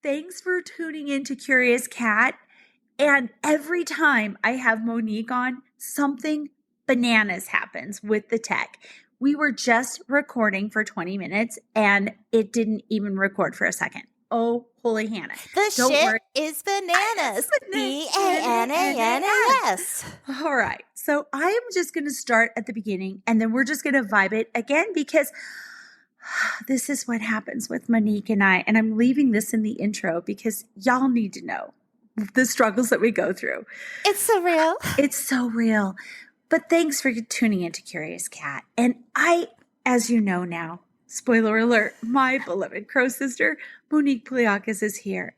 Thanks for tuning in to Curious Cat. And every time I have Monique on, something bananas happens with the tech. We were just recording for 20 minutes and it didn't even record for a second. Oh, holy Hannah. The shit is bananas. B-A-N-A-N-A-S. All right. So I am just going to start at the beginning and then we're just going to vibe it again because this is what happens with Monique and I. And I'm leaving this in the intro because y'all need to know the struggles that we go through. It's so real. It's so real. But thanks for tuning into Curious Cat. And I, as you know now, spoiler alert, my beloved crow sister, Monique Pliakis, is here.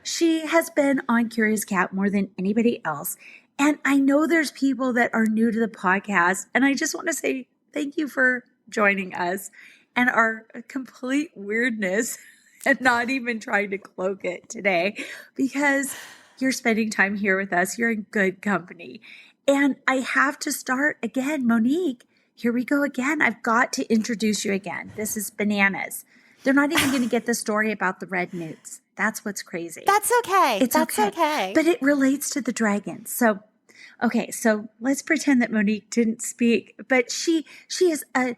She has been on Curious Cat more than anybody else. And I know there's people that are new to the podcast. And I just want to say thank you for joining us and our complete weirdness and not even trying to cloak it today because you're spending time here with us. You're in good company. And I have to start again, Monique. Here we go again. I've got to introduce you again. This is bananas. They're not even going to get the story about the red newts. That's what's crazy. That's okay. That's okay. But it relates to the dragons. So let's pretend that Monique didn't speak, but she is a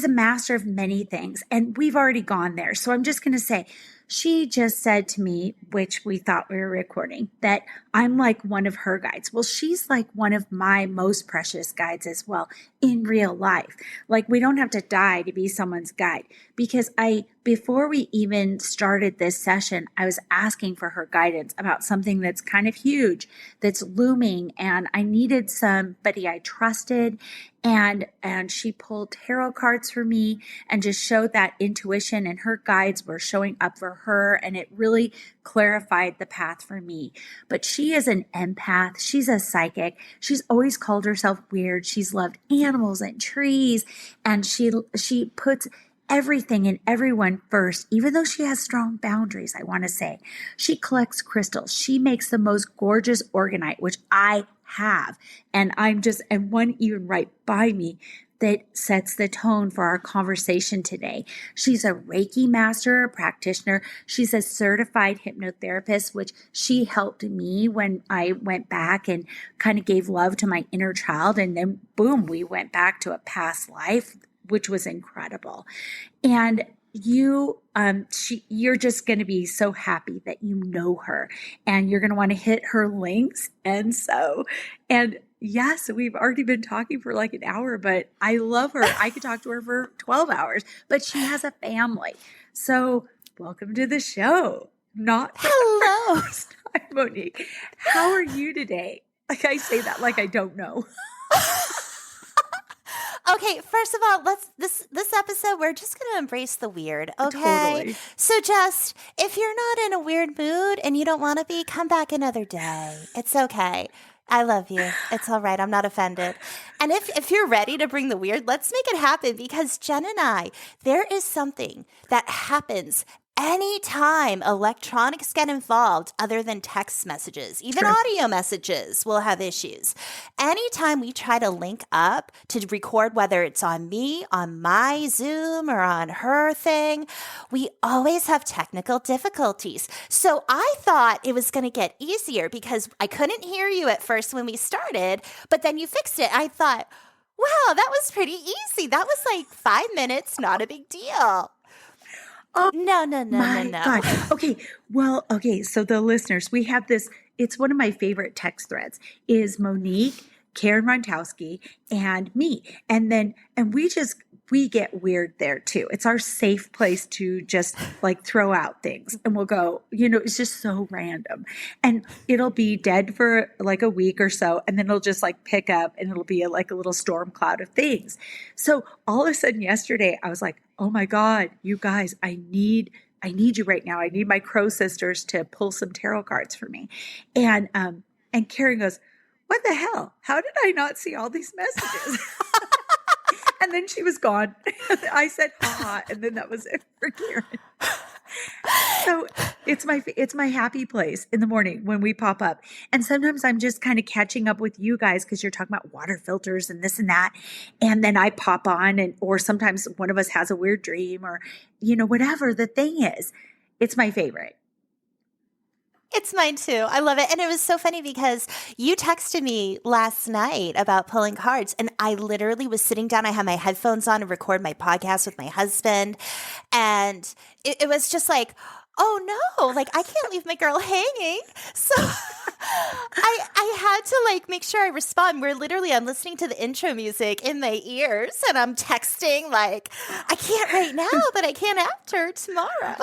master of many things, and we've already gone there. So I'm just going to say, she just said to me, which we thought we were recording, that I'm like one of her guides. Well, she's like one of my most precious guides as well in real life. Like we don't have to die to be someone's guide because before we even started this session, I was asking for her guidance about something that's kind of huge, that's looming, and I needed somebody I trusted. And she pulled tarot cards for me and just showed that intuition, and her guides were showing up for her, and it really clarified the path for me. But she is an empath. She's a psychic. She's always called herself weird. She's loved animals and trees, and she puts everything and everyone first, even though she has strong boundaries, I want to say. She collects crystals. She makes the most gorgeous organite, which I have. And one even right by me that sets the tone for our conversation today. She's a Reiki master, a practitioner. She's a certified hypnotherapist, which she helped me when I went back and kind of gave love to my inner child. And then boom, we went back to a past life, which was incredible. And you're just going to be so happy that you know her, and you're going to want to hit her links. And yes, we've already been talking for like an hour, but I love her. I could talk to her for 12 hours, but she has a family. So welcome to the show. Hello, Monique. How are you today? Like I say that like I don't know. Okay, first of all, this episode, we're just going to embrace the weird, okay? Totally. So just, if you're not in a weird mood and you don't want to be, come back another day. It's okay. I love you. It's all right. I'm not offended. And if you're ready to bring the weird, let's make it happen, because Jen and I, there is something that happens anytime electronics get involved other than text messages. Even audio messages will have issues. Anytime we try to link up to record, whether it's on me, on my Zoom, or on her thing, we always have technical difficulties. So I thought it was going to get easier because I couldn't hear you at first when we started, but then you fixed it. I thought, wow, that was pretty easy. That was like 5 minutes, not a big deal. Oh, no. God. Okay. Well, okay. So the listeners, we have this, it's one of my favorite text threads is Monique, Karen Rontowski, and me. And we get weird there too. It's our safe place to just like throw out things, and we'll go, it's just so random, and it'll be dead for like a week or so. And then it'll just like pick up, and it'll be like a little storm cloud of things. So all of a sudden yesterday I was like, oh my God, you guys, I need you right now. I need my crow sisters to pull some tarot cards for me. And Karen goes, what the hell? How did I not see all these messages? And then she was gone. I said, and then that was it for Karen. So it's my happy place in the morning when we pop up. And sometimes I'm just kind of catching up with you guys because you're talking about water filters and this and that. And then I pop on, or sometimes one of us has a weird dream, or, whatever the thing is. It's my favorite. It's mine too. I love it. And it was so funny because you texted me last night about pulling cards, and I literally was sitting down. I had my headphones on to record my podcast with my husband. And it was just like, oh no, like I can't leave my girl hanging. So I had to like make sure I respond. I'm listening to the intro music in my ears and I'm texting like, I can't right now, but I can after tomorrow.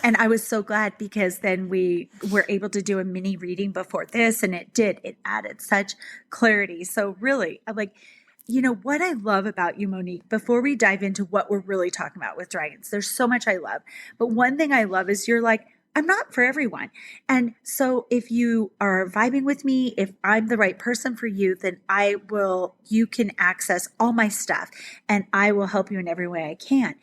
And I was so glad because then we were able to do a mini reading before this, and it added such clarity. So really, I'm like, what I love about you, Monique, before we dive into what we're really talking about with dragons, there's so much I love. But one thing I love is you're like, I'm not for everyone. And so if you are vibing with me, if I'm the right person for you, then you can access all my stuff and I will help you in every way I can.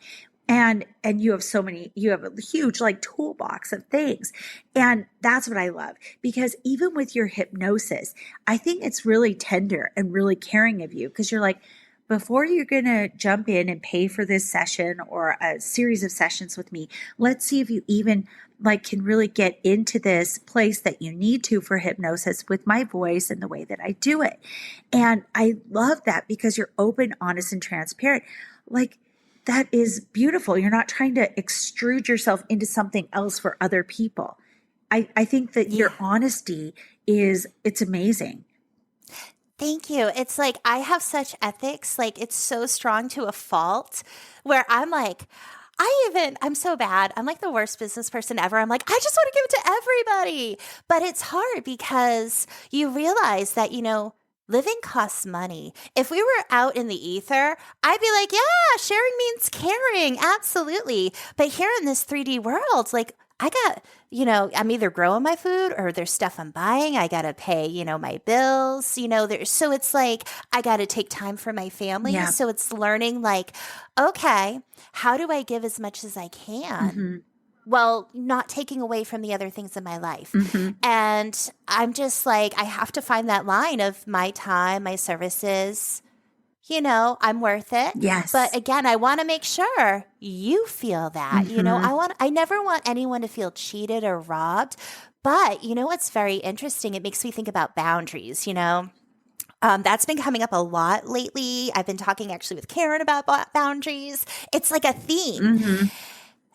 And you have a huge like toolbox of things. And that's what I love, because even with your hypnosis, I think it's really tender and really caring of you, because you're like, before you're going to jump in and pay for this session or a series of sessions with me, let's see if you even like can really get into this place that you need to for hypnosis with my voice and the way that I do it. And I love that because you're open, honest, and transparent. Like, that is beautiful. You're not trying to extrude yourself into something else for other people. I think that your honesty it's amazing. Thank you. It's like I have such ethics, like it's so strong to a fault where I'm like, I'm so bad. I'm like the worst business person ever. I'm like, I just want to give it to everybody. But it's hard because you realize that, living costs money. If we were out in the ether, I'd be like, yeah, sharing means caring. Absolutely. But here in this 3D world, like I got, I'm either growing my food or there's stuff I'm buying. I got to pay, my bills, so it's like, I got to take time for my family. Yeah. So it's learning like, okay, how do I give as much as I can? Mm-hmm. Well, not taking away from the other things in my life. Mm-hmm. And I'm just like, I have to find that line of my time, my services, I'm worth it. Yes. But again, I want to make sure you feel that, Mm-hmm. I never want anyone to feel cheated or robbed. But what's very interesting? It makes me think about boundaries, that's been coming up a lot lately. I've been talking actually with Karen about boundaries. It's like a theme. Mm-hmm.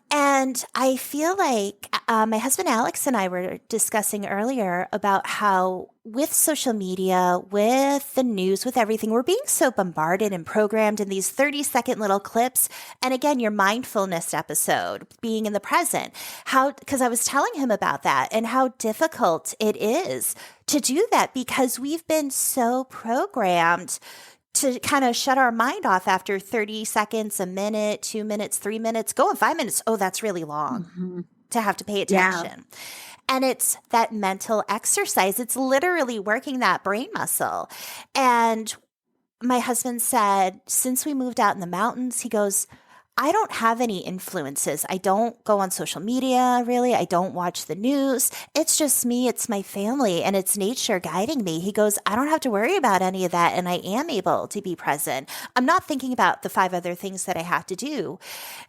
And I feel like my husband Alex and I were discussing earlier about how with social media, with the news, with everything, we're being so bombarded and programmed in these 30-second little clips. And again, your mindfulness episode, being in the present, because I was telling him about that and how difficult it is to do that because we've been so programmed to kind of shut our mind off after 30 seconds, a minute, 2 minutes, 3 minutes, go in 5 minutes. Oh, that's really long to have to pay attention. Yeah. And it's that mental exercise. It's literally working that brain muscle. And my husband said, since we moved out in the mountains, he goes, I don't have any influences. I don't go on social media, really. I don't watch the news. It's just me. It's my family and it's nature guiding me. He goes, I don't have to worry about any of that. And I am able to be present. I'm not thinking about the 5 other things that I have to do.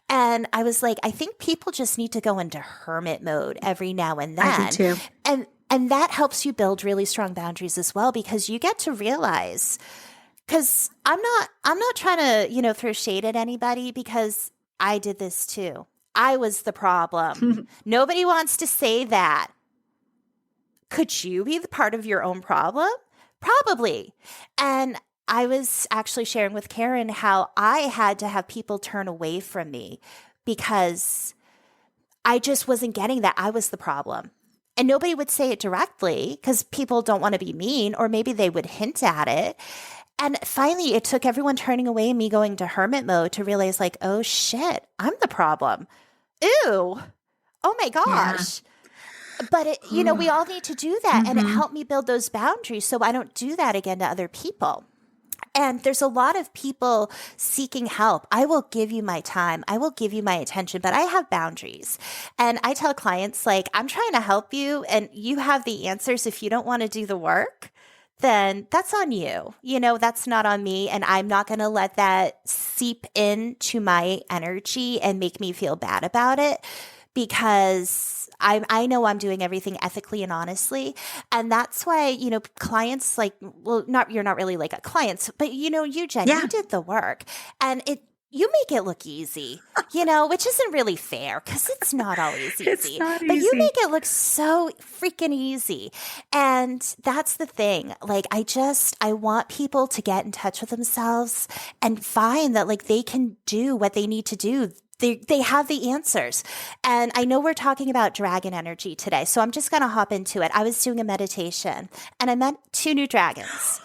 And I was like, I think people just need to go into hermit mode every now and then. I do too. And that helps you build really strong boundaries as well, because you get to realize, because I'm not trying to, throw shade at anybody, because I did this too. I was the problem. Nobody wants to say that. Could you be the part of your own problem? Probably. And I was actually sharing with Karen how I had to have people turn away from me because I just wasn't getting that I was the problem. And nobody would say it directly because people don't want to be mean, or maybe they would hint at it. And finally, it took everyone turning away and me going to hermit mode to realize, like, oh, shit, I'm the problem. Ew. Oh, my gosh. Yeah. But, we all need to do that. And it helped me build those boundaries so I don't do that again to other people. And there's a lot of people seeking help. I will give you my time. I will give you my attention, but I have boundaries. And I tell clients, like, I'm trying to help you and you have the answers. If you don't want to do the work, then that's on you. That's not on me. And I'm not going to let that seep into my energy and make me feel bad about it, because I know I'm doing everything ethically and honestly. And that's why, clients like, well, you're not really like a client, but you, Jen, Yeah. you did the work, and you make it look easy, which isn't really fair because it's not always easy. It's not but you easy. make it look so freaking easy. And that's the thing. Like, I want people to get in touch with themselves and find that like they can do what they need to do. They have the answers. And I know we're talking about dragon energy today, so I'm just going to hop into it. I was doing a meditation and I met 2 new dragons.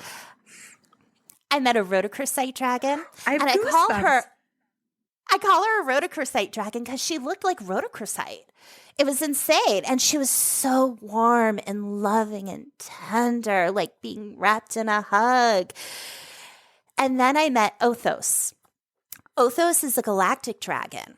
I met a rhodochrosite dragon, I and I call her a rhodochrosite dragon because she looked like rhodochrosite. It was insane. And she was so warm and loving and tender, like being wrapped in a hug. And then I met Othos. Othos is a galactic dragon.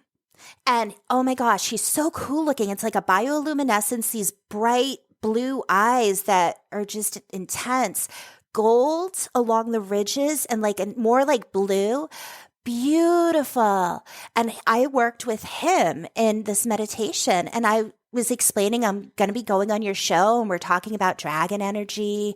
And oh my gosh, he's so cool looking. It's like a bioluminescence, these bright blue eyes that are just intense. Gold along the ridges and more like blue. Beautiful. And I worked with him in this meditation, and I was explaining I'm going to be going on your show and we're talking about dragon energy.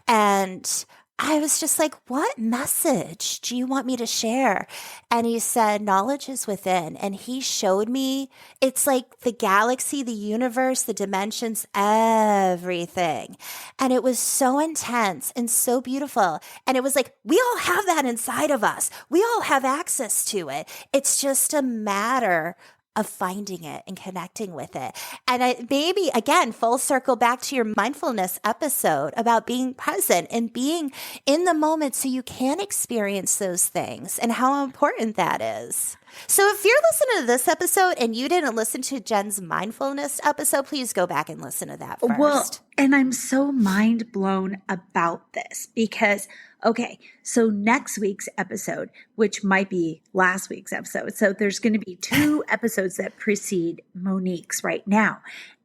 And I was just like, what message do you want me to share? And he said, knowledge is within. And he showed me it's like the galaxy, the universe, the dimensions, everything. And it was so intense and so beautiful. And it was like, we all have that inside of us. We all have access to it. It's just a matter of finding it and connecting with it. And maybe, again, full circle back to your mindfulness episode about being present and being in the moment so you can experience those things and how important that is. So if you're listening to this episode and you didn't listen to Jen's mindfulness episode, please go back and listen to that first. Well, and I'm so mind blown about this because, okay, so next week's episode, which might be last week's episode, so there's going to be 2 episodes that precede Monique's right now.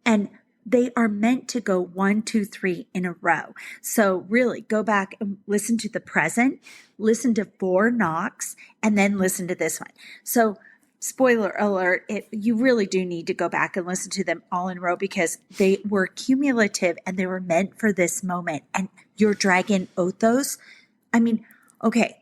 And they are meant to go 1, 2, 3 in a row. So really go back and listen to the present, listen to 4 knocks, and then listen to this one. So spoiler alert, you really do need to go back and listen to them all in a row because they were cumulative and they were meant for this moment. And your dragon Othos, okay,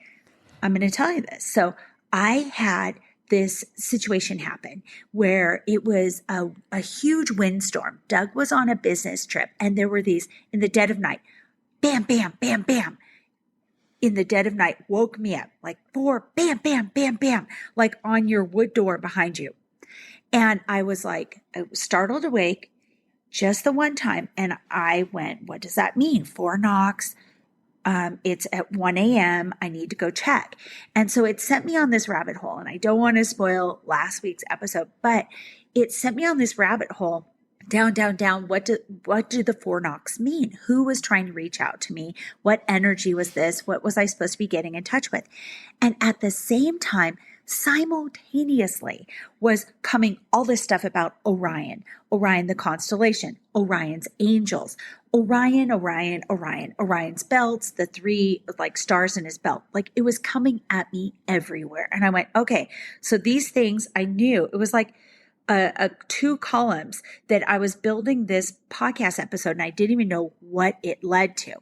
I'm going to tell you this. So I had this situation happen where it was a huge windstorm. Doug was on a business trip and there were these in the dead of night, bam, bam, bam, bam. In the dead of night, woke me up like 4, bam, bam, bam, bam, like on your wood door behind you. And I was startled awake just the one time. And I went, what does that mean? 4 knocks. It's at 1 a.m. I need to go check. And so it sent me on this rabbit hole. And I don't want to spoil last week's episode, but it sent me on this rabbit hole down, down, down. What do the 4 knocks mean? Who was trying to reach out to me? What energy was this? What was I supposed to be getting in touch with? And at the same time, simultaneously was coming all this stuff about Orion, the constellation, Orion's angels, Orion's belts, the 3 stars in his belt. It was coming at me everywhere. And I went, okay, so these things I knew it was like 2 columns that I was building this podcast episode and I didn't even know what it led to.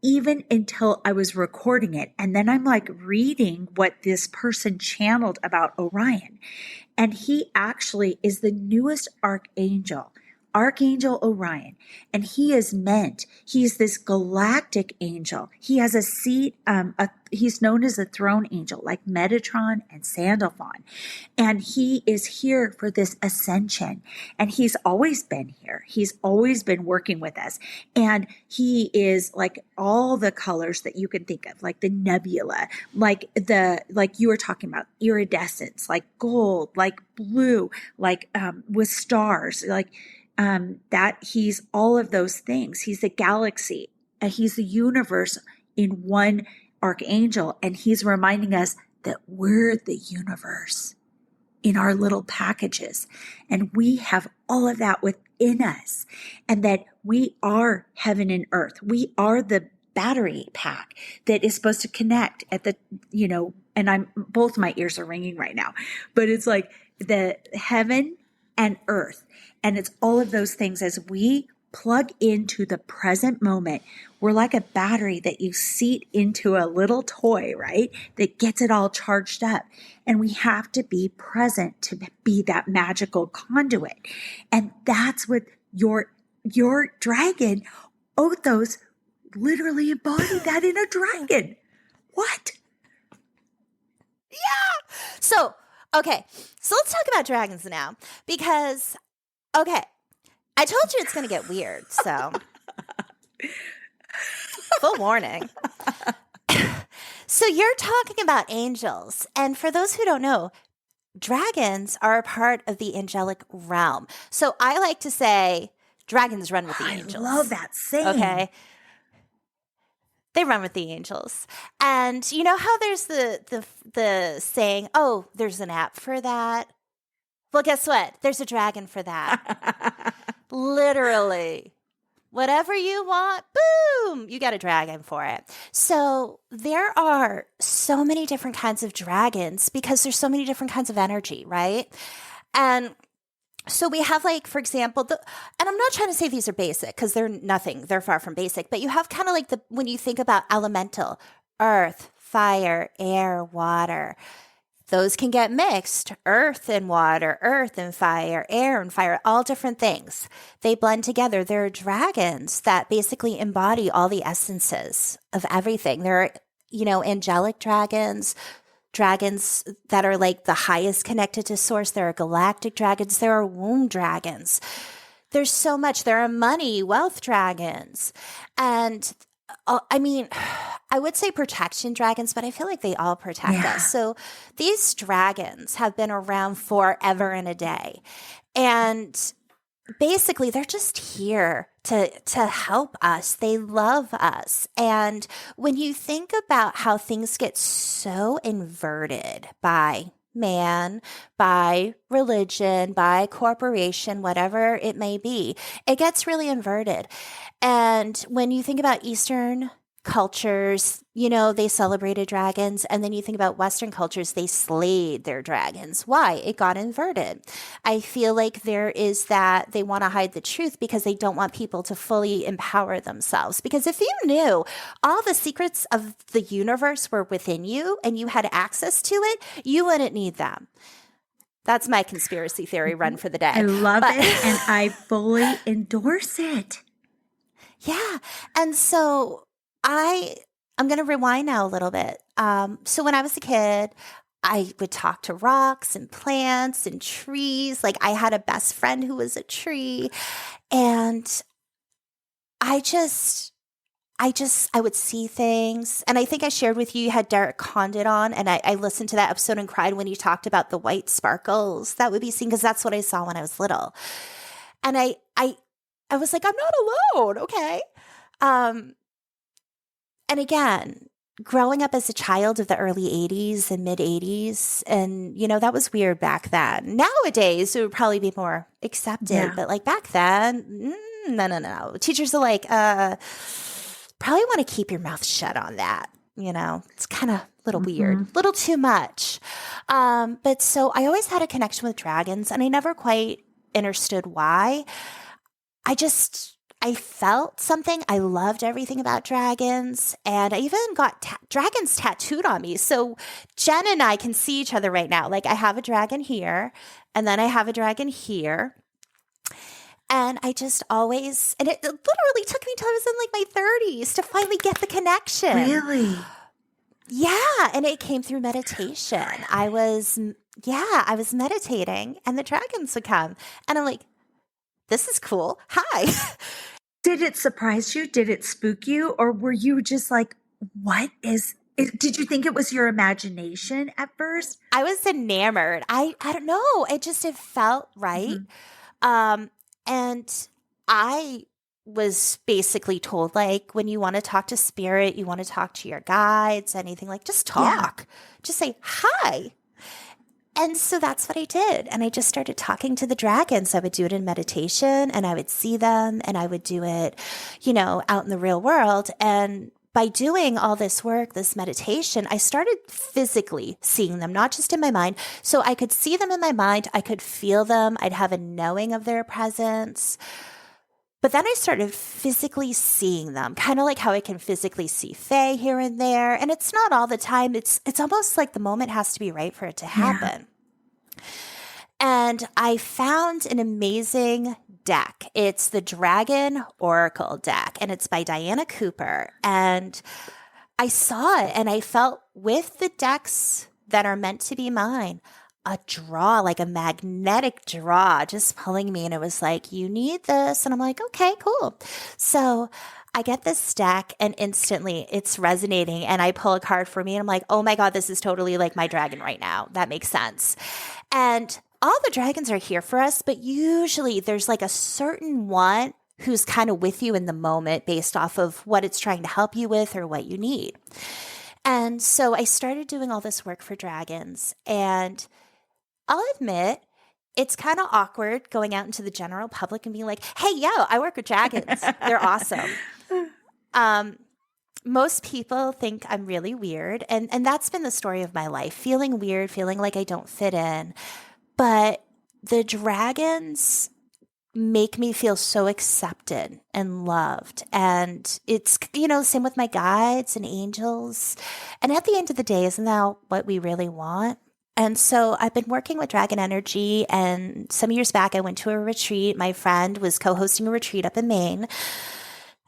Even until I was recording it. And then I'm reading what this person channeled about Orion. And he actually is the newest archangel, Archangel Orion. And he's this galactic angel. He has a seat, he's known as a throne angel, like Metatron and Sandalphon. And he is here for this ascension. And he's always been here. He's always been working with us. And he is all the colors that you can think of, like the nebula, like you were talking about, iridescence, like gold, like blue, with stars, that he's all of those things. He's the galaxy. He's the universe in one archangel. And he's reminding us that we're the universe in our little packages. And we have all of that within us. And that we are heaven and earth. We are the battery pack that is supposed to connect at the, and both my ears are ringing right now, but it's like the heaven and earth. And it's all of those things as we plug into the present moment. We're like a battery that you seat into a little toy, right? That gets it all charged up. And we have to be present to be that magical conduit. And that's what your dragon, Othos, literally embodied that in a dragon. What? Yeah. So let's talk about dragons now because, I told you it's going to get weird. So full warning. So you're talking about angels. And for those who don't know, dragons are a part of the angelic realm. So I like to say dragons run with the angels. I love that saying. Okay. They run with the angels. And you know how there's the saying, oh, there's an app for that? Well, guess what? There's a dragon for that. Literally. Whatever you want, boom, you got a dragon for it. So there are so many different kinds of dragons because there's so many different kinds of energy, right? And so we have, like, for example, and I'm not trying to say these are basic because they're far from basic, but you have kind of like when you think about elemental, earth, fire, air, water, those can get mixed, earth and water, earth and fire, air and fire, all different things. They blend together. There are dragons that basically embody all the essences of everything. There are, angelic dragons that are like the highest connected to source. There are galactic dragons. There are womb dragons. There's so much. There are money, wealth dragons. And I would say protection dragons, but I feel like they all protect us. So these dragons have been around forever and a day. And basically, they're just here to help us. They love us. And when you think about how things get so inverted by man, by religion, by corporation, whatever it may be, it gets really inverted. And when you think about Eastern cultures, they celebrated dragons. And then you think about Western cultures, they slayed their dragons. Why? It got inverted. I feel like there is that they want to hide the truth because they don't want people to fully empower themselves. Because if you knew all the secrets of the universe were within you and you had access to it, you wouldn't need them. That's my conspiracy theory run for the day. I love it, and I fully endorse it. Yeah. And so I'm going to rewind now a little bit. So when I was a kid, I would talk to rocks and plants and trees. Like, I had a best friend who was a tree. And I would see things. And I think I shared with you had Derek Condit on, and I listened to that episode and cried when he talked about the white sparkles that would be seen, because that's what I saw when I was little. And I was like, I'm not alone. Okay. And again, growing up as a child of the early 80s and mid 80s, and, that was weird back then. Nowadays, it would probably be more accepted. But like back then, no. Teachers are like, probably want to keep your mouth shut on that. It's kind of a little weird, a little too much. But so I always had a connection with dragons, and I never quite understood why. I felt something. I loved everything about dragons, and I even got dragons tattooed on me. So Jen and I can see each other right now. Like, I have a dragon here, and then I have a dragon here. And I just always, and it literally took me till I was in like my 30s to finally get the connection. Really? Yeah. And it came through meditation. I was meditating, and the dragons would come, and I'm like, this is cool. Hi. Did it surprise you? Did it spook you? Or were you just like, what is it? Did you think it was your imagination at first? I was enamored. I don't know. It felt right. And I was basically told, like, when you want to talk to spirit, you want to talk to your guides, anything, like, just talk. Just say hi. And so that's what I did. And I just started talking to the dragons. I would do it in meditation, and I would see them, and I would do it, out in the real world. And by doing all this work, this meditation, I started physically seeing them, not just in my mind. So I could see them in my mind. I could feel them. I'd have a knowing of their presence. But then I started physically seeing them, kind of like how I can physically see Faye here and there. And it's not all the time. It's almost like the moment has to be right for it to happen. Yeah. And I found an amazing deck. It's the Dragon Oracle deck, and it's by Diana Cooper. And I saw it, and I felt with the decks that are meant to be mine, a draw, like a magnetic draw, just pulling me. And it was like, you need this. And I'm like, okay, cool. So I get this deck, and instantly it's resonating. And I pull a card for me, and I'm like, oh my God, this is totally like my dragon right now. That makes sense. And all the dragons are here for us, but usually there's like a certain one who's kind of with you in the moment based off of what it's trying to help you with or what you need. And so I started doing all this work for dragons, and I'll admit it's kind of awkward going out into the general public and being like, hey, yo, I work with dragons. They're awesome. Most people think I'm really weird, and that's been the story of my life, feeling weird, feeling like I don't fit in. But the dragons make me feel so accepted and loved. And it's, same with my guides and angels. And at the end of the day, isn't that what we really want? And so I've been working with dragon energy. And some years back, I went to a retreat. My friend was co-hosting a retreat up in Maine.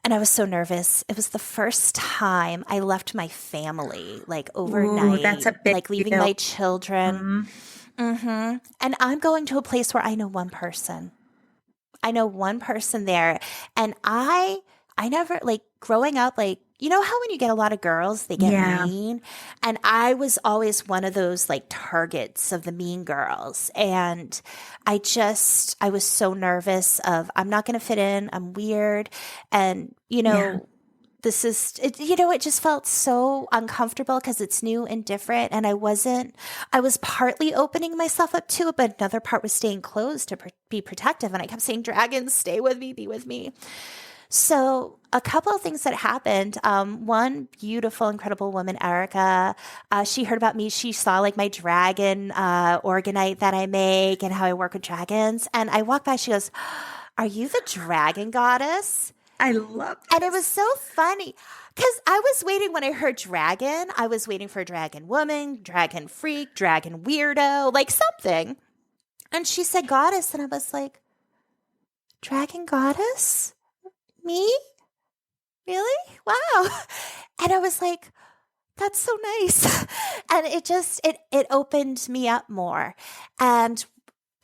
And I was so nervous. It was the first time I left my family, like overnight. Ooh, that's a big like leaving deal. my children. Mm-hmm. And I'm going to a place where I know one person. I know one person there. And I never, like, growing up, like, you know how when you get a lot of girls, they get mean? And I was always one of those, like, targets of the mean girls. And I was so nervous of, I'm not going to fit in. I'm weird. And, this is, it just felt so uncomfortable because it's new and different. And I was partly opening myself up to it, but another part was staying closed to be protective. And I kept saying, dragons, stay with me, be with me. So a couple of things that happened. One beautiful, incredible woman, Erica, she heard about me. She saw like my dragon organite that I make and how I work with dragons. And I walked by, she goes, are you the dragon goddess? I love this. And it was so funny because I was waiting when I heard dragon. I was waiting for dragon woman, dragon freak, dragon weirdo, like something. And she said goddess. And I was like, dragon goddess? Me? Really? Wow. And I was like, that's so nice. And it opened me up more. And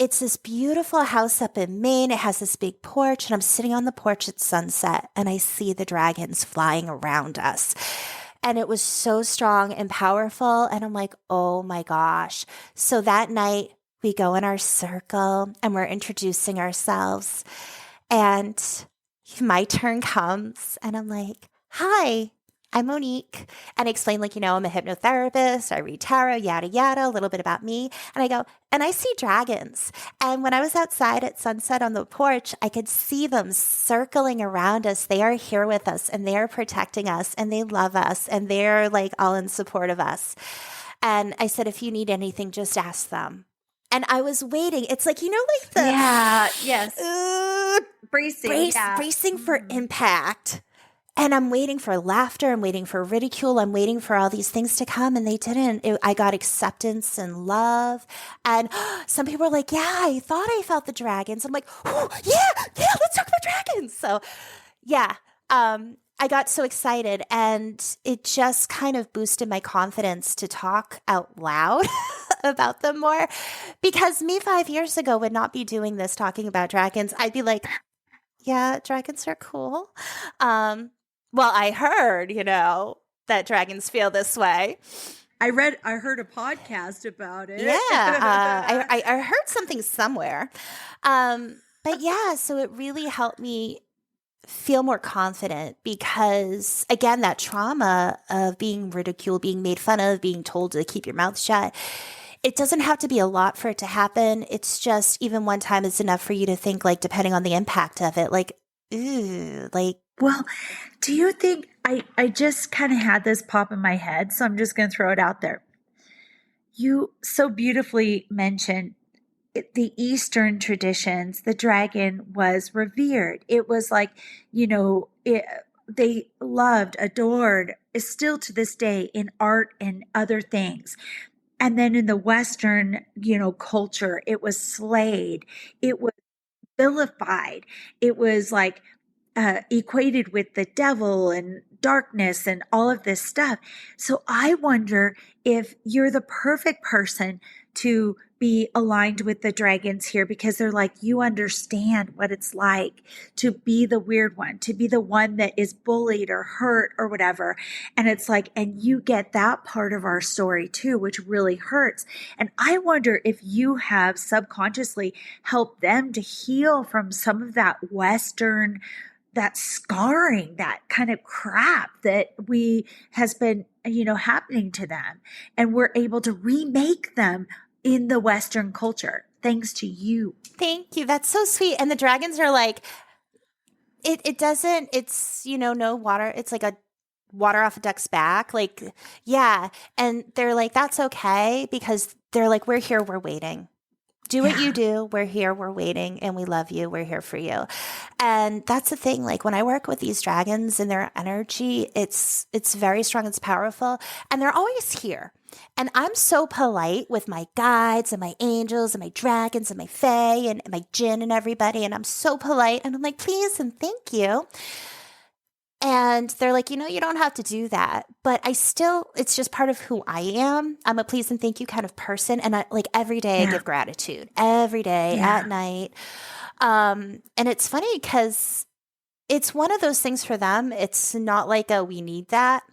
it's this beautiful house up in Maine. It has this big porch, and I'm sitting on the porch at sunset, and I see the dragons flying around us. And it was so strong and powerful. And I'm like, oh my gosh. So that night we go in our circle and we're introducing ourselves. And my turn comes and I'm like, hi, I'm Monique. And I explain, like, I'm a hypnotherapist. I read tarot, yada, yada, a little bit about me. And I go, and I see dragons. And when I was outside at sunset on the porch, I could see them circling around us. They are here with us, and they are protecting us, and they love us, and they're like all in support of us. And I said, if you need anything, just ask them. And I was waiting. It's like, like the bracing for impact. And I'm waiting for laughter. I'm waiting for ridicule. I'm waiting for all these things to come. And they didn't. I got acceptance and love. And some people were like, yeah, I thought I felt the dragons. I'm like, oh, yeah, let's talk about dragons. So yeah, I got so excited. And it just kind of boosted my confidence to talk out loud about them more. Because me 5 years ago would not be doing this, talking about dragons. I'd be like, yeah, dragons are cool. Well, I heard, that dragons feel this way. I heard a podcast about it. Yeah, I heard something somewhere. But yeah, so it really helped me feel more confident because, again, that trauma of being ridiculed, being made fun of, being told to keep your mouth shut, it doesn't have to be a lot for it to happen. It's just even one time is enough for you to think, like, depending on the impact of it, like, ooh, like, Well, do you think I just kind of had this pop in my head, so I'm just going to throw it out there. You so beautifully mentioned the Eastern traditions. The dragon was revered. It was like, they loved, adored, is still to this day in art and other things. And then in the Western, culture, it was slayed. It was vilified. It was like equated with the devil and darkness and all of this stuff. So I wonder if you're the perfect person to be aligned with the dragons here, because they're like, you understand what it's like to be the weird one, to be the one that is bullied or hurt or whatever. And it's like, and you get that part of our story too, which really hurts. And I wonder if you have subconsciously helped them to heal from some of that Western, that scarring, that kind of crap that has been, happening to them. And we're able to remake them in the Western culture, thanks to you. thank you. That's so sweet. And the dragons are like, it doesn't, it's, no water. It's like a water off a duck's back. Like, yeah. And they're like, that's okay, because they're like, we're here, we're waiting. Do what you do. We're here. We're waiting, and we love you. We're here for you. And that's the thing. Like when I work with these dragons and their energy, it's very strong. It's powerful, and they're always here. And I'm so polite with my guides and my angels and my dragons and my fae and my jinn and everybody. And I'm so polite, and I'm like, please and thank you. And they're like, you don't have to do that. But it's just part of who I am. I'm a please and thank you kind of person. And every day I give gratitude, every day at night. And it's funny because it's one of those things for them. It's not like we need that.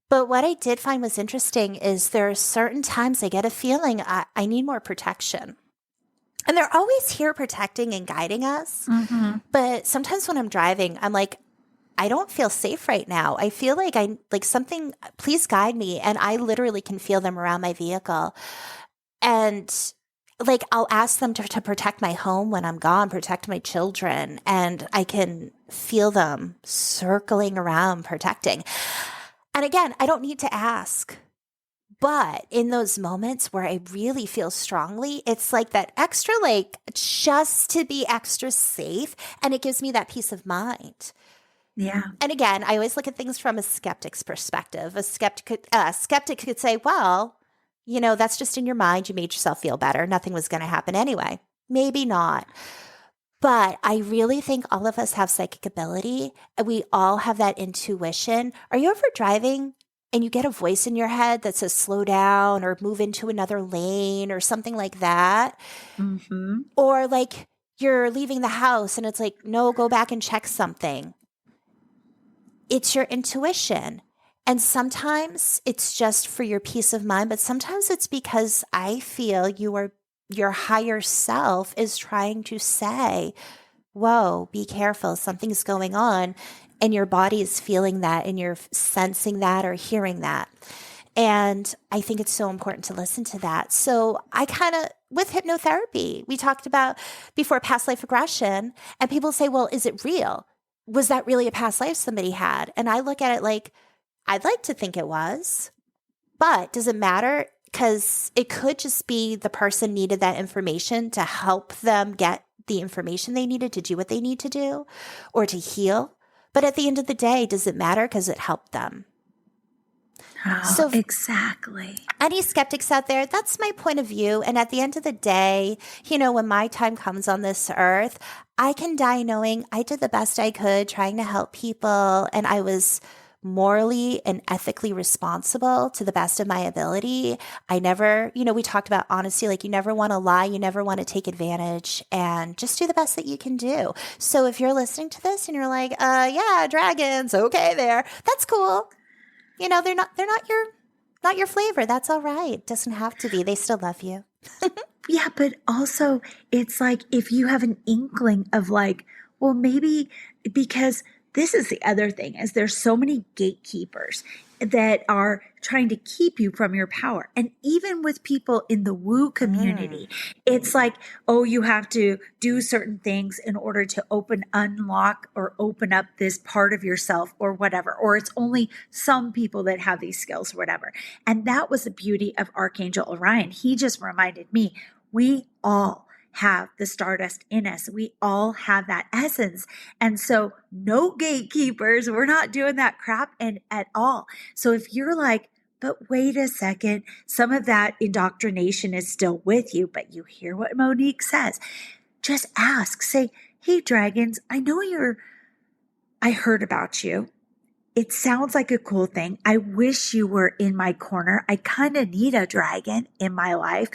But what I did find was interesting is there are certain times I get a feeling I need more protection. And they're always here protecting and guiding us. Mm-hmm. But sometimes when I'm driving, I'm like, I don't feel safe right now. I feel like something, please guide me. And I literally can feel them around my vehicle. And I'll ask them to protect my home when I'm gone, protect my children. And I can feel them circling around, protecting. And again, I don't need to ask. But in those moments where I really feel strongly, it's like that extra, just to be extra safe. And it gives me that peace of mind. Yeah. And again, I always look at things from a skeptic's perspective. A skeptic could say, well, that's just in your mind. You made yourself feel better. Nothing was going to happen anyway. Maybe not. But I really think all of us have psychic ability. We all have that intuition. Are you ever driving and you get a voice in your head that says slow down or move into another lane or something like that? Mm-hmm. Or you're leaving the house and it's like, no, go back and check something. It's your intuition. And sometimes it's just for your peace of mind, but sometimes it's because I feel your higher self is trying to say, whoa, be careful, something's going on. And your body is feeling that and you're sensing that or hearing that. And I think it's so important to listen to that. So I with hypnotherapy, we talked about before past life regression, and people say, well, is it real? Was that really a past life somebody had? And I look at it like, I'd like to think it was, but does it matter? Because it could just be the person needed that information to help them get the information they needed to do what they need to do or to heal. But at the end of the day, does it matter? Because it helped them. Oh, so exactly. Any skeptics out there, that's my point of view. And at the end of the day, when my time comes on this earth, I can die knowing I did the best I could trying to help people. And I was morally and ethically responsible to the best of my ability. I never, we talked about honesty, you never want to lie, you never want to take advantage, and just do the best that you can do. So if you're listening to this and you're like, yeah, dragons, okay, that's cool. They're not your flavor. That's all right. It doesn't have to be. They still love you. Yeah, but also it's like if you have an inkling of well, maybe because this is the other thing is there's so many gatekeepers. that are trying to keep you from your power. And even with people in the woo community, it's like, oh, you have to do certain things in order to unlock or open up this part of yourself or whatever, or it's only some people that have these skills or whatever. And that was the beauty of Archangel Orion. He just reminded me, we all have the stardust in us. We all have that essence. And so no gatekeepers, we're not doing that crap and at all. So if you're like, but wait a second, some of that indoctrination is still with you, but you hear what Monique says, just ask, say, hey, dragons, I heard about you. It sounds like a cool thing. I wish you were in my corner. I kind of need a dragon in my life.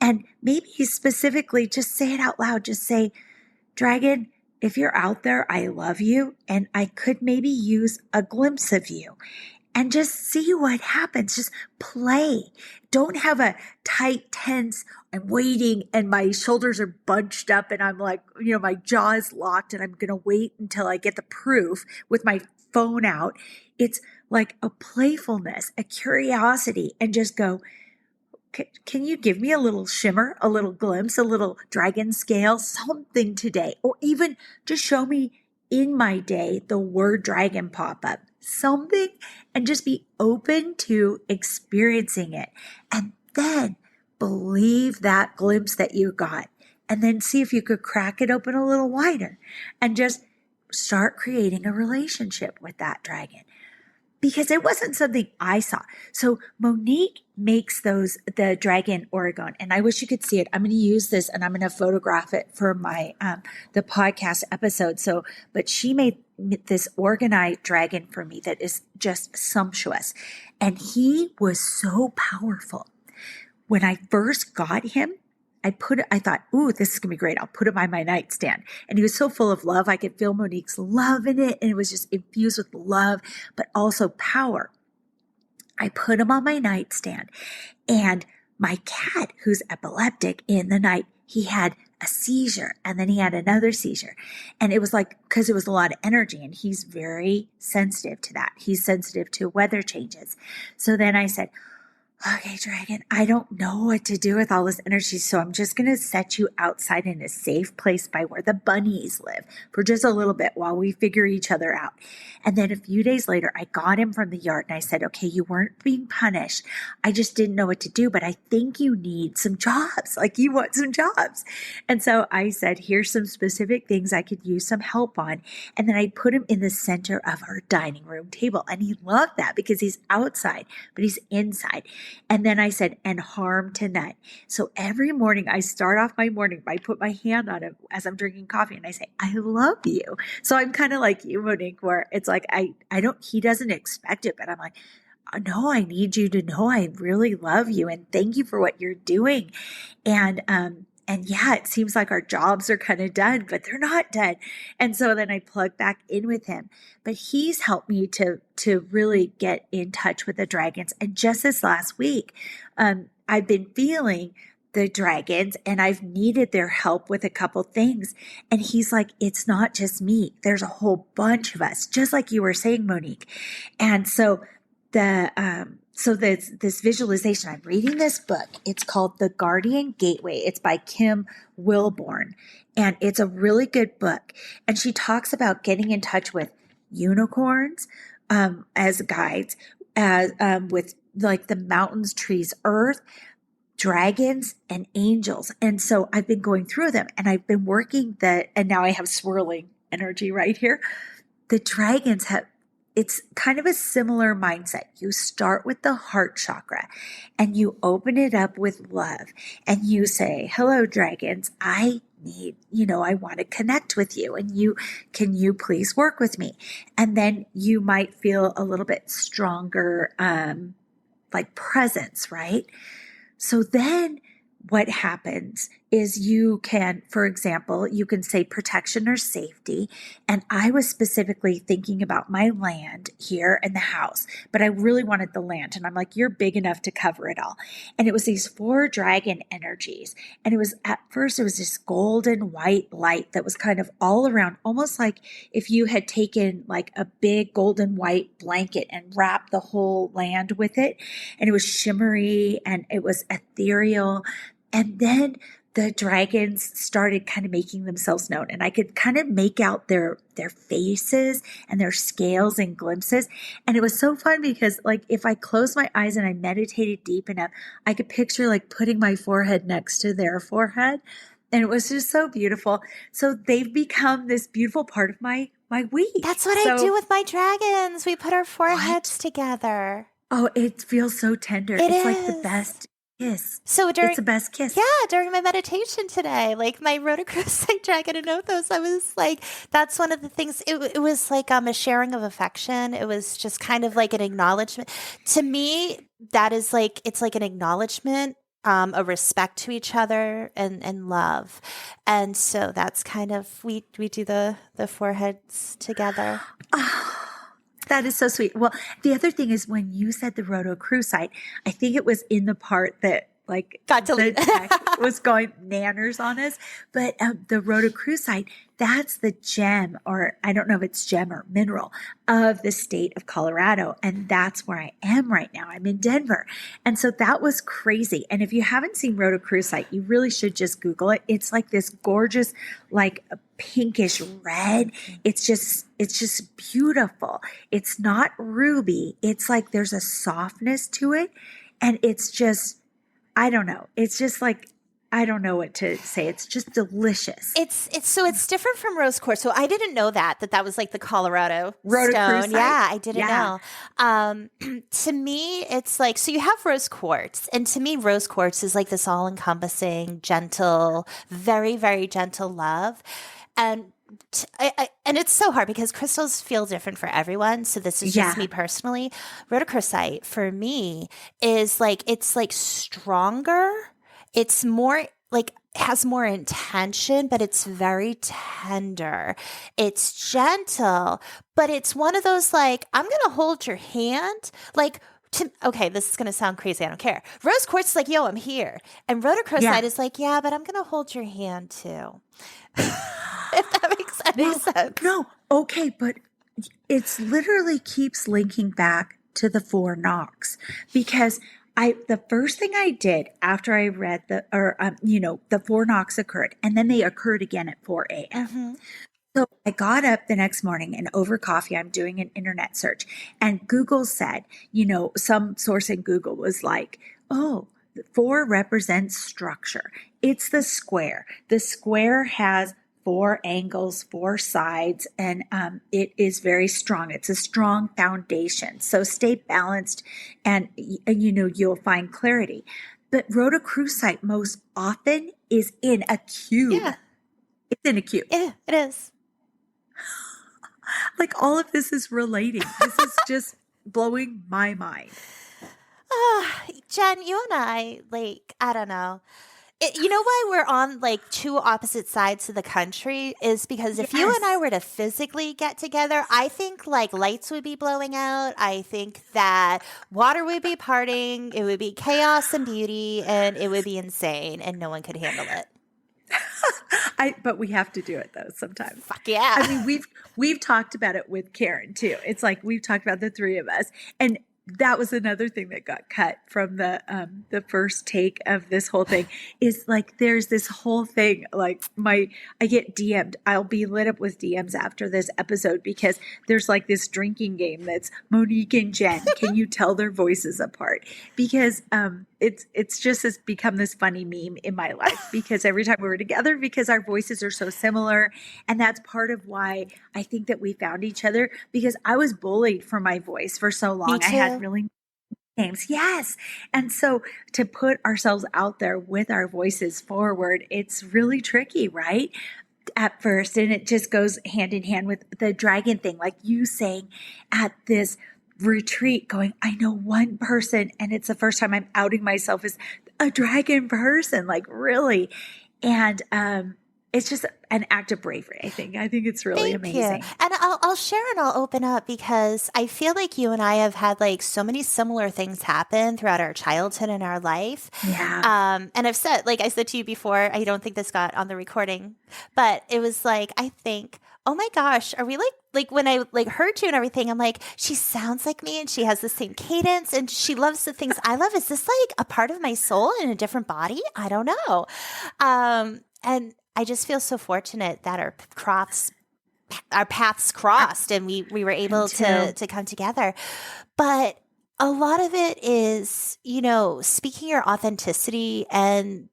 And maybe specifically just say it out loud. Just say, dragon, if you're out there, I love you. And I could maybe use a glimpse of you. And just see what happens. Just play. Don't have a tight, tense, I'm waiting and my shoulders are bunched up and I'm like, my jaw is locked and I'm going to wait until I get the proof with my phone out. It's like a playfulness, a curiosity, and just go, can you give me a little shimmer, a little glimpse, a little dragon scale, something today? Or even just show me in my day the word dragon pop up, something, and just be open to experiencing it. And then believe that glimpse that you got. And then see if you could crack it open a little wider and just start creating a relationship with that dragon. Because it wasn't something I saw. So Monique makes the dragon Oregon, and I wish you could see it. I'm going to use this and I'm going to photograph it for my, the podcast episode. But she made this organized dragon for me that is just sumptuous. And he was so powerful. When I first got him, I thought, ooh, this is going to be great. I'll put him on my nightstand. And he was so full of love. I could feel Monique's love in it. And it was just infused with love, but also power. I put him on my nightstand. And my cat, who's epileptic, in the night, he had a seizure. And then he had another seizure. And it was like, because it was a lot of energy. And he's very sensitive to that. He's sensitive to weather changes. So then I said, okay, dragon, I don't know what to do with all this energy, so I'm just going to set you outside in a safe place by where the bunnies live for just a little bit while we figure each other out. And then a few days later, I got him from the yard and I said, okay, you weren't being punished. I just didn't know what to do, but I think you need some jobs. Like, you want some jobs. And so I said, here's some specific things I could use some help on. And then I put him in the center of our dining room table. And he loved that because he's outside, but he's inside. And then I said, and harm to none. So every morning I start off my morning by put my hand on him as I'm drinking coffee and I say, I love you. So I'm kind of like you, Monique, where it's like, he doesn't expect it, but I'm like, no, I need you to know I really love you and thank you for what you're doing. And yeah, it seems like our jobs are kind of done, but they're not done. And so then I plug back in with him. But he's helped me to really get in touch with the dragons. And just this last week, I've been feeling the dragons and I've needed their help with a couple things. And he's like, it's not just me. There's a whole bunch of us, just like you were saying, Monique. And so this visualization, I'm reading this book. It's called The Guardian Gateway. It's by Kim Wilborn. And it's a really good book. And she talks about getting in touch with unicorns as guides, with like the mountains, trees, earth, dragons, and angels. And so I've been going through them and I've been working and now I have swirling energy right here. The dragons it's kind of a similar mindset. You start with the heart chakra and you open it up with love and you say, hello, dragons, I want to connect with you and can you please work with me? And then you might feel a little bit stronger, like presence, right? So then what happens is you can, for example, you can say protection or safety. And I was specifically thinking about my land here in the house, but I really wanted the land. And I'm like, you're big enough to cover it all. And it was these 4 dragon energies. And it was at first, it was this golden white light that was kind of all around, almost like if you had taken like a big golden white blanket and wrapped the whole land with it. And it was shimmery and it was ethereal. And then the dragons started kind of making themselves known, and I could kind of make out their faces and their scales and glimpses. And it was so fun because like if I closed my eyes and I meditated deep enough, I could picture like putting my forehead next to their forehead. And it was just so beautiful. So they've become this beautiful part of my week. That's what I do with my dragons. We put our foreheads together. Oh, it feels so tender. It's like the best kiss. So it's the best kiss. Yeah, during my meditation today, like my Rhodochrosite dragon and Othos, I was like, that's one of the things. It was like a sharing of affection. It was just kind of like an acknowledgement. To me, that is like, it's like an acknowledgement, a respect to each other and love. And so that's kind of, we do the foreheads together. That is so sweet. Well, the other thing is when you said the Rhodochrosite, I think it was in the part that like got deleted. The text was going nanners on us. But the Rhodochrosite, that's the gem, or I don't know if it's gem or mineral, of the state of Colorado. And that's where I am right now. I'm in Denver. And so that was crazy. And if you haven't seen Rhodochrosite, you really should just Google it. It's like this gorgeous, like a pinkish red. It's just beautiful. It's not ruby. It's like there's a softness to it. And it's just, I don't know. It's just like, I don't know what to say. It's just delicious. It's different from rose quartz. So I didn't know that was like the Colorado stone. Yeah, I didn't know. To me, it's like, so you have rose quartz, and to me, rose quartz is like this all-encompassing, gentle, very, very gentle love. And and it's so hard because crystals feel different for everyone. So this is just me personally. Rhodochrosite for me is like, it's like stronger. It's more like, has more intention, but it's very tender. It's gentle, but it's one of those like, I'm going to hold your hand. Like, okay, this is going to sound crazy. I don't care. Rose quartz is like, yo, I'm here. And Rhodochrosite is like, yeah, but I'm going to hold your hand too. If that makes any sense. No, okay, but it's literally keeps linking back to the 4 knocks, because the first thing I did after I read the 4 knocks occurred, and then they occurred again at 4 a.m. Mm-hmm. So I got up the next morning, and over coffee, I'm doing an internet search, and Google said, some source in Google was like, oh, 4 represents structure. It's the square. The square has 4 angles, 4 sides, and it is very strong. It's a strong foundation. So stay balanced, and you'll find clarity. But Rhodochrosite most often is in a cube. Yeah. It's in a cube. Yeah, it is. Like all of this is relating. This is just blowing my mind. Jen, you and I, like, I don't know. You know why we're on like 2 opposite sides of the country is because if you and I were to physically get together, I think like lights would be blowing out. I think that water would be parting. It would be chaos and beauty, and it would be insane, and no one could handle it. But we have to do it though sometimes. Fuck yeah. I mean, we've talked about it with Karen too. It's like we've talked about the 3 of us, and that was another thing that got cut from the first take of this whole thing is like, there's this whole thing, like I get DM'd. I'll be lit up with DMs after this episode because there's like this drinking game that's Monique and Jen. Can you tell their voices apart? Because it's become this funny meme in my life because every time we were together, because our voices are so similar. And that's part of why I think that we found each other, because I was bullied for my voice for so long. Me too. I had really names. Yes. And so to put ourselves out there with our voices forward, it's really tricky, right? At first. And it just goes hand in hand with the dragon thing, like you saying at this retreat going, I know one person, and it's the first time I'm outing myself as a dragon person, like really. And it's just an act of bravery, I think. I think it's really Thank you. And amazing. I'll share and I'll open up because I feel like you and I have had like so many similar things happen throughout our childhood and our life. Yeah. And I've said, like I said to you before, I don't think this got on the recording, but it was like, I think, oh my gosh, are we like when I like heard you and everything, I'm like, she sounds like me and she has the same cadence and she loves the things I love. Is this like a part of my soul in a different body? I don't know. And I just feel so fortunate that our paths crossed and we were Me able too. to come together. But a lot of it is, you know, speaking your authenticity, and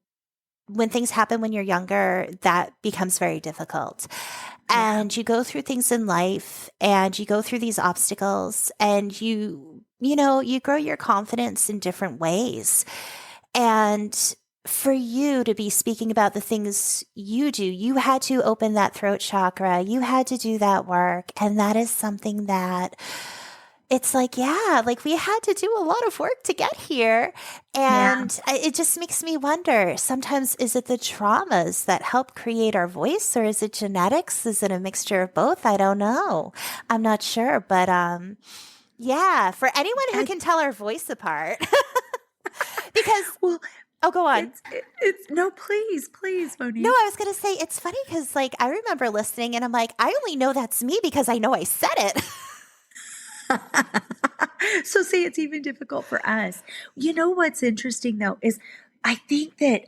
when things happen when you're younger, that becomes very difficult. Yeah. And you go through things in life and you go through these obstacles and you know, you grow your confidence in different ways. And for you to be speaking about the things you do, you had to open that throat chakra. You had to do that work. And that is something that it's like, yeah, like we had to do a lot of work to get here. Yeah. And it just makes me wonder sometimes, is it the traumas that help create our voice, or is it genetics? Is it a mixture of both? I don't know. I'm not sure. But yeah, for anyone who I, can tell our voice apart, because, well, oh, go on. it's no, please, No, Monique. I was going to say, it's funny because, like, I remember listening and I'm like, I only know that's me because I know I said it. So see, it's even difficult for us. You know what's interesting though is I think that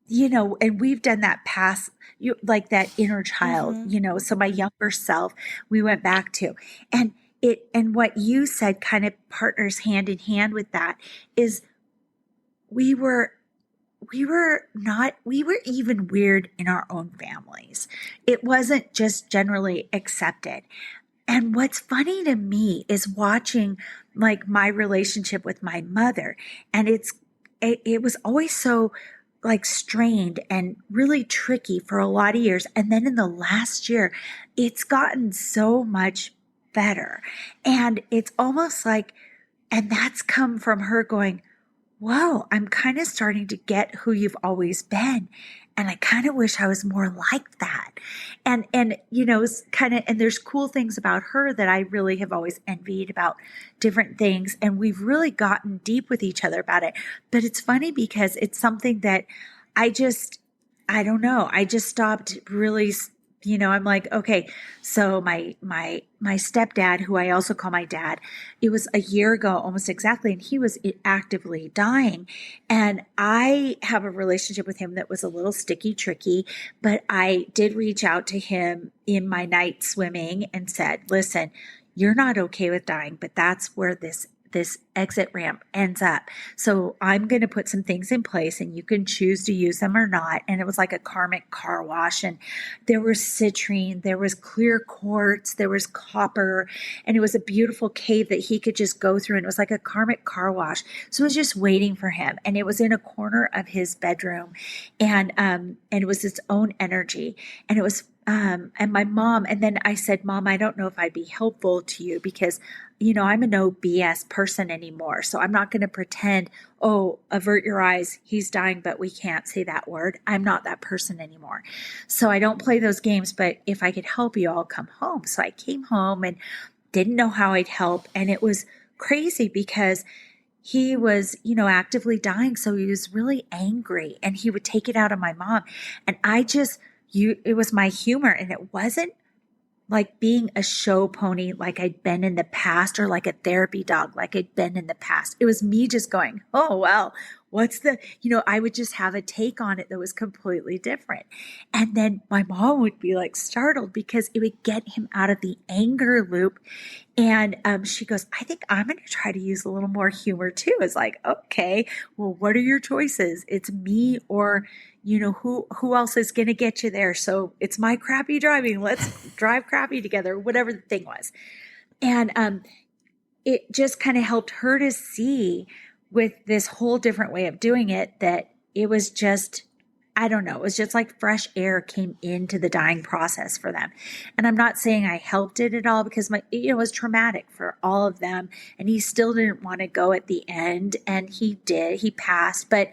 you know, and we've done that past you like that inner child, Mm-hmm. you know, so my younger self we went back to. And and what you said kind of partners hand in hand with that is we were we were even weird in our own families. It wasn't just generally accepted. And what's funny to me is watching like my relationship with my mother. And it was always so like strained and really tricky for a lot of years. And then in the last year, it's gotten so much better. And it's almost like, and that's come from her going, whoa, I'm kind of starting to get who you've always been. And I kind of wish I was more like that. And you know, it's kind of, and there's cool things about her that I really have always envied about different things. And we've really gotten deep with each other about it. But it's funny because it's something that I just, I don't know. I just stopped really, you know, I'm like, okay, so my stepdad, who I also call my dad, it was a year ago almost exactly, and he was actively dying. And I have a relationship with him that was a little sticky, tricky, but I did reach out to him in my night swimming and said, listen, you're not okay with dying, but that's where this exit ramp ends up. So I'm going to put some things in place and you can choose to use them or not. And it was like a karmic car wash. And there was citrine, there was clear quartz, there was copper, and it was a beautiful cave that he could just go through. And it was like a karmic car wash. So it was just waiting for him. And it was in a corner of his bedroom. And it was its own energy. And it was and my mom, and then I said, Mom, I don't know if I'd be helpful to you because, you know, I'm a no BS person anymore. So I'm not going to pretend, oh, avert your eyes. He's dying, but we can't say that word. I'm not that person anymore. So I don't play those games, but if I could help you, I'll come home. So I came home and didn't know how I'd help. And it was crazy because he was, you know, actively dying. So he was really angry and he would take it out on my mom. And it was my humor, and it wasn't like being a show pony like I'd been in the past, or like a therapy dog like I'd been in the past. It was me just going, oh, well, you know, I would just have a take on it that was completely different. And then my mom would be like startled because it would get him out of the anger loop. And she goes, I think I'm going to try to use a little more humor too. It's like, okay, well, what are your choices? It's me or, you know, who else is going to get you there? So it's my crappy driving. Let's drive crappy together, whatever the thing was. And it just kind of helped her to see with this whole different way of doing it that it was just, I don't know, it was just like fresh air came into the dying process for them. And I'm not saying I helped it at all because it was traumatic for all of them. And he still didn't want to go at the end. And he did, he passed. But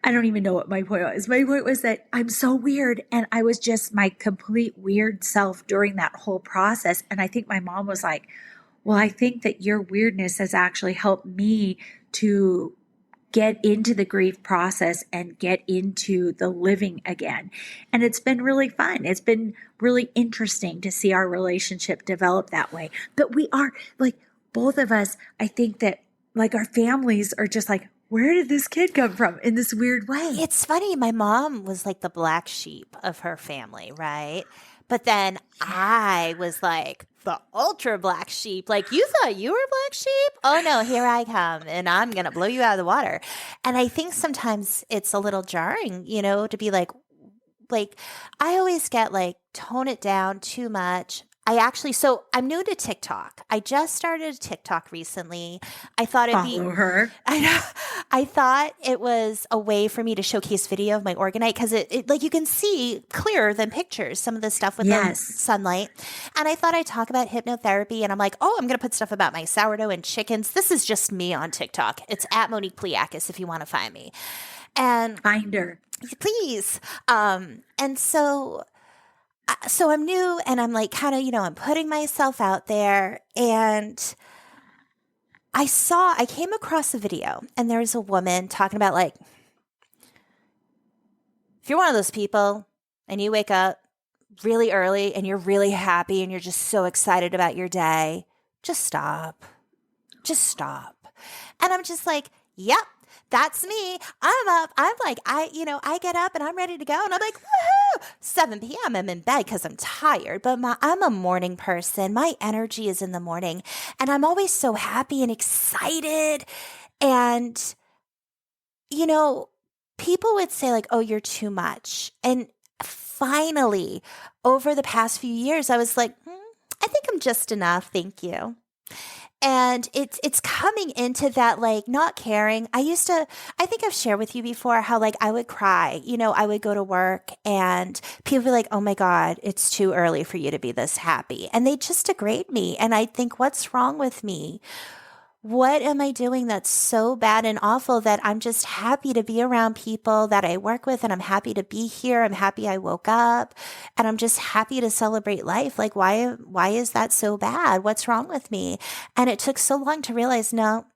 I don't even know what my point was. My point was that I'm so weird, and I was just my complete weird self during that whole process. And I think my mom was like, well, I think that your weirdness has actually helped me to get into the grief process and get into the living again. And it's been really fun. It's been really interesting to see our relationship develop that way. But we are like, both of us, I think that like our families are just like, where did this kid come from in this weird way? It's funny. My mom was like the black sheep of her family, right? But then I was like the ultra black sheep. Like, you thought you were black sheep? Oh no, here I come and I'm going to blow you out of the water. And I think sometimes it's a little jarring, to be like I always get like, tone it down too much. So I'm new to TikTok. I just started TikTok recently. I thought Follow her. I know. I thought it was a way for me to showcase video of my organite because it like you can see clearer than pictures, some of the stuff with the sunlight. And I thought I'd talk about hypnotherapy, and I'm like, oh, I'm going to put stuff about my sourdough and chickens. This is just me on TikTok. It's at Monique Pliakis if you want to find me. And find her. Please. And so I'm new, and I'm like kind of, I'm putting myself out there, and I came across a video, and there was a woman talking about like, if you're one of those people and you wake up really early and you're really happy and you're just so excited about your day, just stop. Just stop. And I'm just like, yep. That's me. I'm up. I'm like, I get up and I'm ready to go. And I'm like, woohoo! 7 p.m. I'm in bed because I'm tired. But I'm a morning person. My energy is in the morning. And I'm always so happy and excited. And, people would say like, oh, you're too much. And finally, over the past few years, I was like, I think I'm just enough. Thank you. And it's coming into that, like, not caring. I think I've shared with you before how, like, I would cry. I would go to work and people would be like, oh my God, it's too early for you to be this happy. And they just degrade me. And I think, what's wrong with me? What am I doing that's so bad and awful that I'm just happy to be around people that I work with, and I'm happy to be here. I'm happy I woke up, and I'm just happy to celebrate life. Like, why is that so bad? What's wrong with me? And it took so long to realize, no,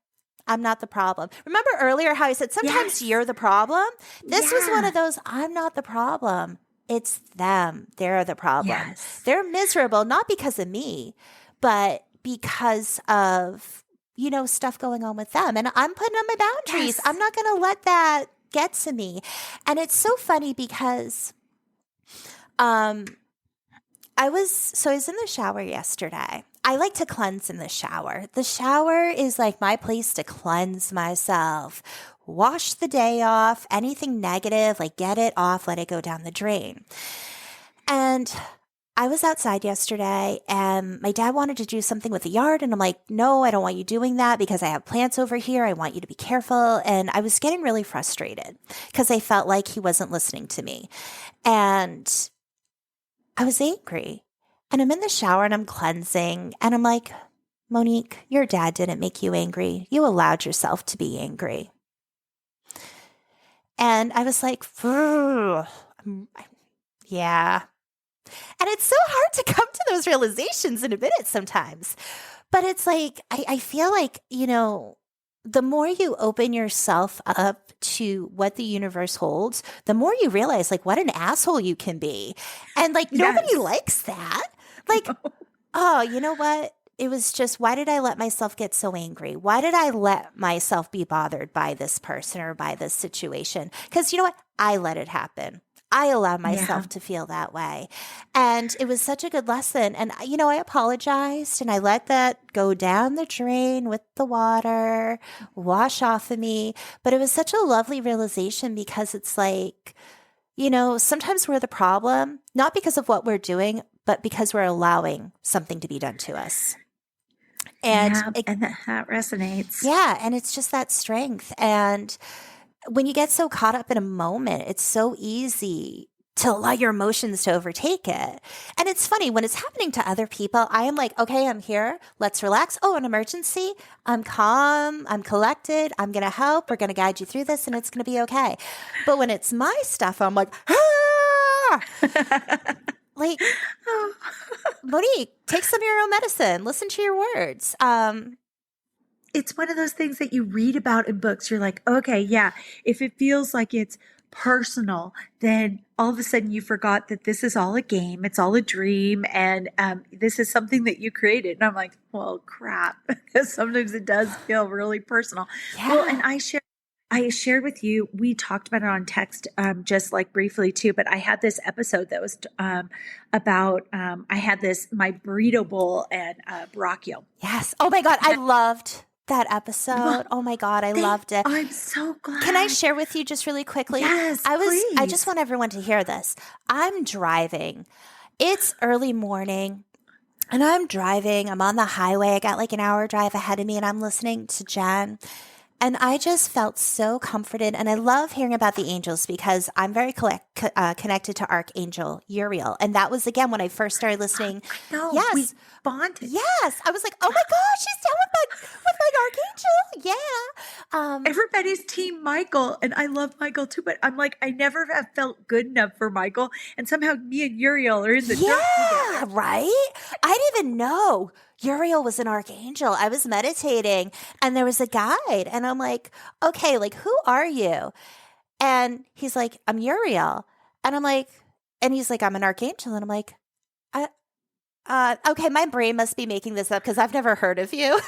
I'm not the problem. Remember earlier how I said, sometimes you're the problem? This was one of those, I'm not the problem. It's them. They're the problem. Yes. They're miserable, not because of me, but because of stuff going on with them. And I'm putting on my boundaries. Yes. I'm not going to let that get to me. And it's so funny because I was in the shower yesterday. I like to cleanse in the shower. The shower is like my place to cleanse myself, wash the day off, anything negative, like get it off, let it go down the drain. And I was outside yesterday, and my dad wanted to do something with the yard. And I'm like, no, I don't want you doing that because I have plants over here. I want you to be careful. And I was getting really frustrated because I felt like he wasn't listening to me. And I was angry. And I'm in the shower and I'm cleansing. And I'm like, Monique, your dad didn't make you angry. You allowed yourself to be angry. And I was like, yeah. And it's so hard to come to those realizations in a minute sometimes. But it's like, I feel like, the more you open yourself up to what the universe holds, the more you realize, like, what an asshole you can be. And, like, nobody likes that. Like, oh, you know what? It was just, why did I let myself get so angry? Why did I let myself be bothered by this person or by this situation? Because you know what? I let it happen. I allowed myself to feel that way. And it was such a good lesson. And, I apologized, and I let that go down the drain with the water, wash off of me. But it was such a lovely realization because it's like, sometimes we're the problem, not because of what we're doing, but because we're allowing something to be done to us. And, and that resonates. Yeah. And it's just that strength. And when you get so caught up in a moment, it's so easy to allow your emotions to overtake it. And it's funny when it's happening to other people, I am like, okay, I'm here. Let's relax. Oh, an emergency. I'm calm. I'm collected. I'm going to help. We're going to guide you through this and it's going to be okay. But when it's my stuff, I'm like, ah! Like, Monique, take some of your own medicine. Listen to your words. It's one of those things that you read about in books. You're like, okay, yeah, if it feels like it's personal, then all of a sudden you forgot that this is all a game. It's all a dream. And this is something that you created. And I'm like, well, crap. Because sometimes it does feel really personal. Yeah. Well, and I shared with you, we talked about it on text just like briefly too, but I had this episode that was about, I had my burrito bowl and bronchial. Yes. Oh my God. I loved that episode. Oh my God. I loved it. I'm so glad. Can I share with you just really quickly? Yes, I please. just want everyone to hear this. I'm driving. It's early morning. And I'm driving. I'm on the highway. I got like an hour drive ahead of me and I'm listening to Jen. And I just felt so comforted. And I love hearing about the angels because I'm very connected to Archangel Uriel. And that was, again, when I first started listening. No, yes. we bonded. Yes. I was like, oh my gosh, she's down with my Archangel. Yeah. Everybody's team Michael. And I love Michael too. But I'm like, I never have felt good enough for Michael. And somehow me and Uriel are in the dark Yeah, together. right? I didn't even know Uriel was an archangel. I was meditating and there was a guide and I'm like, okay, like, who are you? And he's like, I'm Uriel. And I'm like, and he's like, I'm an archangel. And I'm like, okay, my brain must be making this up because I've never heard of you.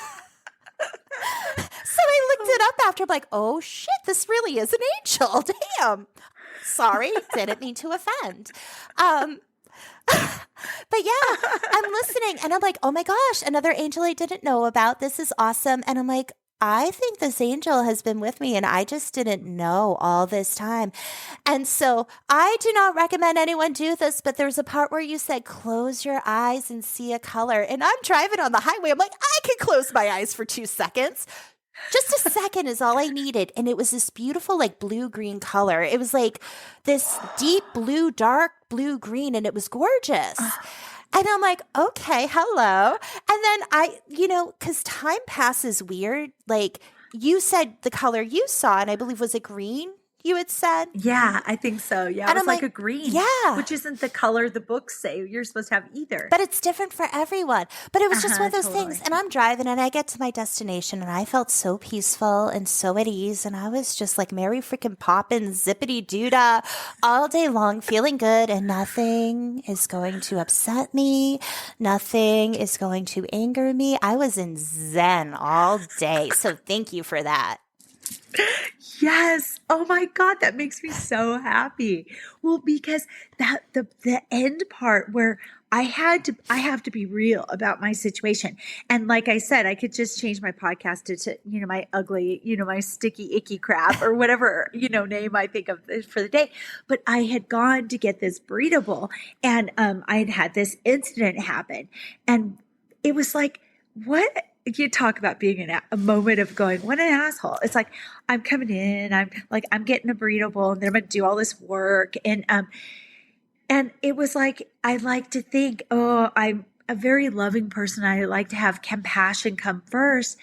So I looked it up after. I'm like, oh shit, this really is an angel. Damn. Sorry, didn't mean to offend. But yeah, I'm listening and I'm like, oh my gosh, another angel I didn't know about. This is awesome. And I'm like, I think this angel has been with me and I just didn't know all this time. And so I do not recommend anyone do this, but there's a part where you said, close your eyes and see a color. And I'm driving on the highway. I'm like, I can close my eyes for 2 seconds. Just a second is all I needed. And it was this beautiful, like, blue-green color. It was like this deep blue, dark blue-green, and it was gorgeous. And I'm like, okay, hello. And then because time passes weird. Like, you said the color you saw, and I believe, was it green? You had said? Yeah, I think so. Yeah, and it was I'm like a green. Yeah. Which isn't the color the books say you're supposed to have either. But it's different for everyone. But it was just one of those totally. things. And I'm driving and I get to my destination and I felt so peaceful and so at ease. And I was just like Mary freaking Poppins, zippity doodah all day long, feeling good. And nothing is going to upset me. Nothing is going to anger me. I was in Zen all day. So thank you for that. Yes. Oh my God, that makes me so happy. Well, because that the end part where I have to be real about my situation. And like I said, I could just change my podcast to my ugly, my sticky, icky crap or whatever, name I think of for the day. But I had gone to get this burrito bowl and I had this incident happen. And it was like, what? You talk about being in a moment of going, what an asshole. It's like, I'm coming in, I'm getting a burrito bowl and then I'm going to do all this work. And it was like, I like to think, I'm a very loving person. I like to have compassion come first.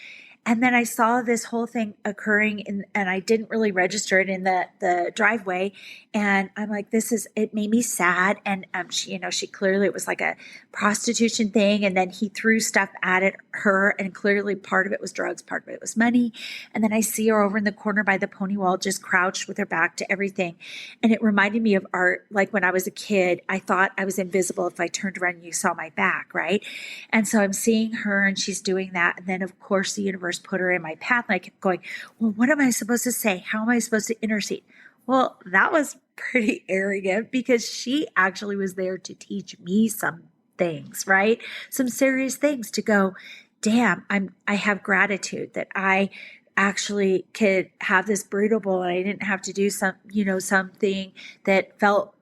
And then I saw this whole thing occurring and I didn't really register it in the driveway. And I'm like, it made me sad. And she clearly, it was like a prostitution thing. And then he threw stuff at her. And clearly part of it was drugs, part of it was money. And then I see her over in the corner by the pony wall, just crouched with her back to everything. And it reminded me of art. Like when I was a kid, I thought I was invisible if I turned around and you saw my back, right? And so I'm seeing her and she's doing that. And then of course the universe put her in my path. And I kept going, well, what am I supposed to say? How am I supposed to intercede? Well, that was pretty arrogant because she actually was there to teach me some things, right? Some serious things to go, damn, I have gratitude that I actually could have this burrito bowl and I didn't have to do something that felt,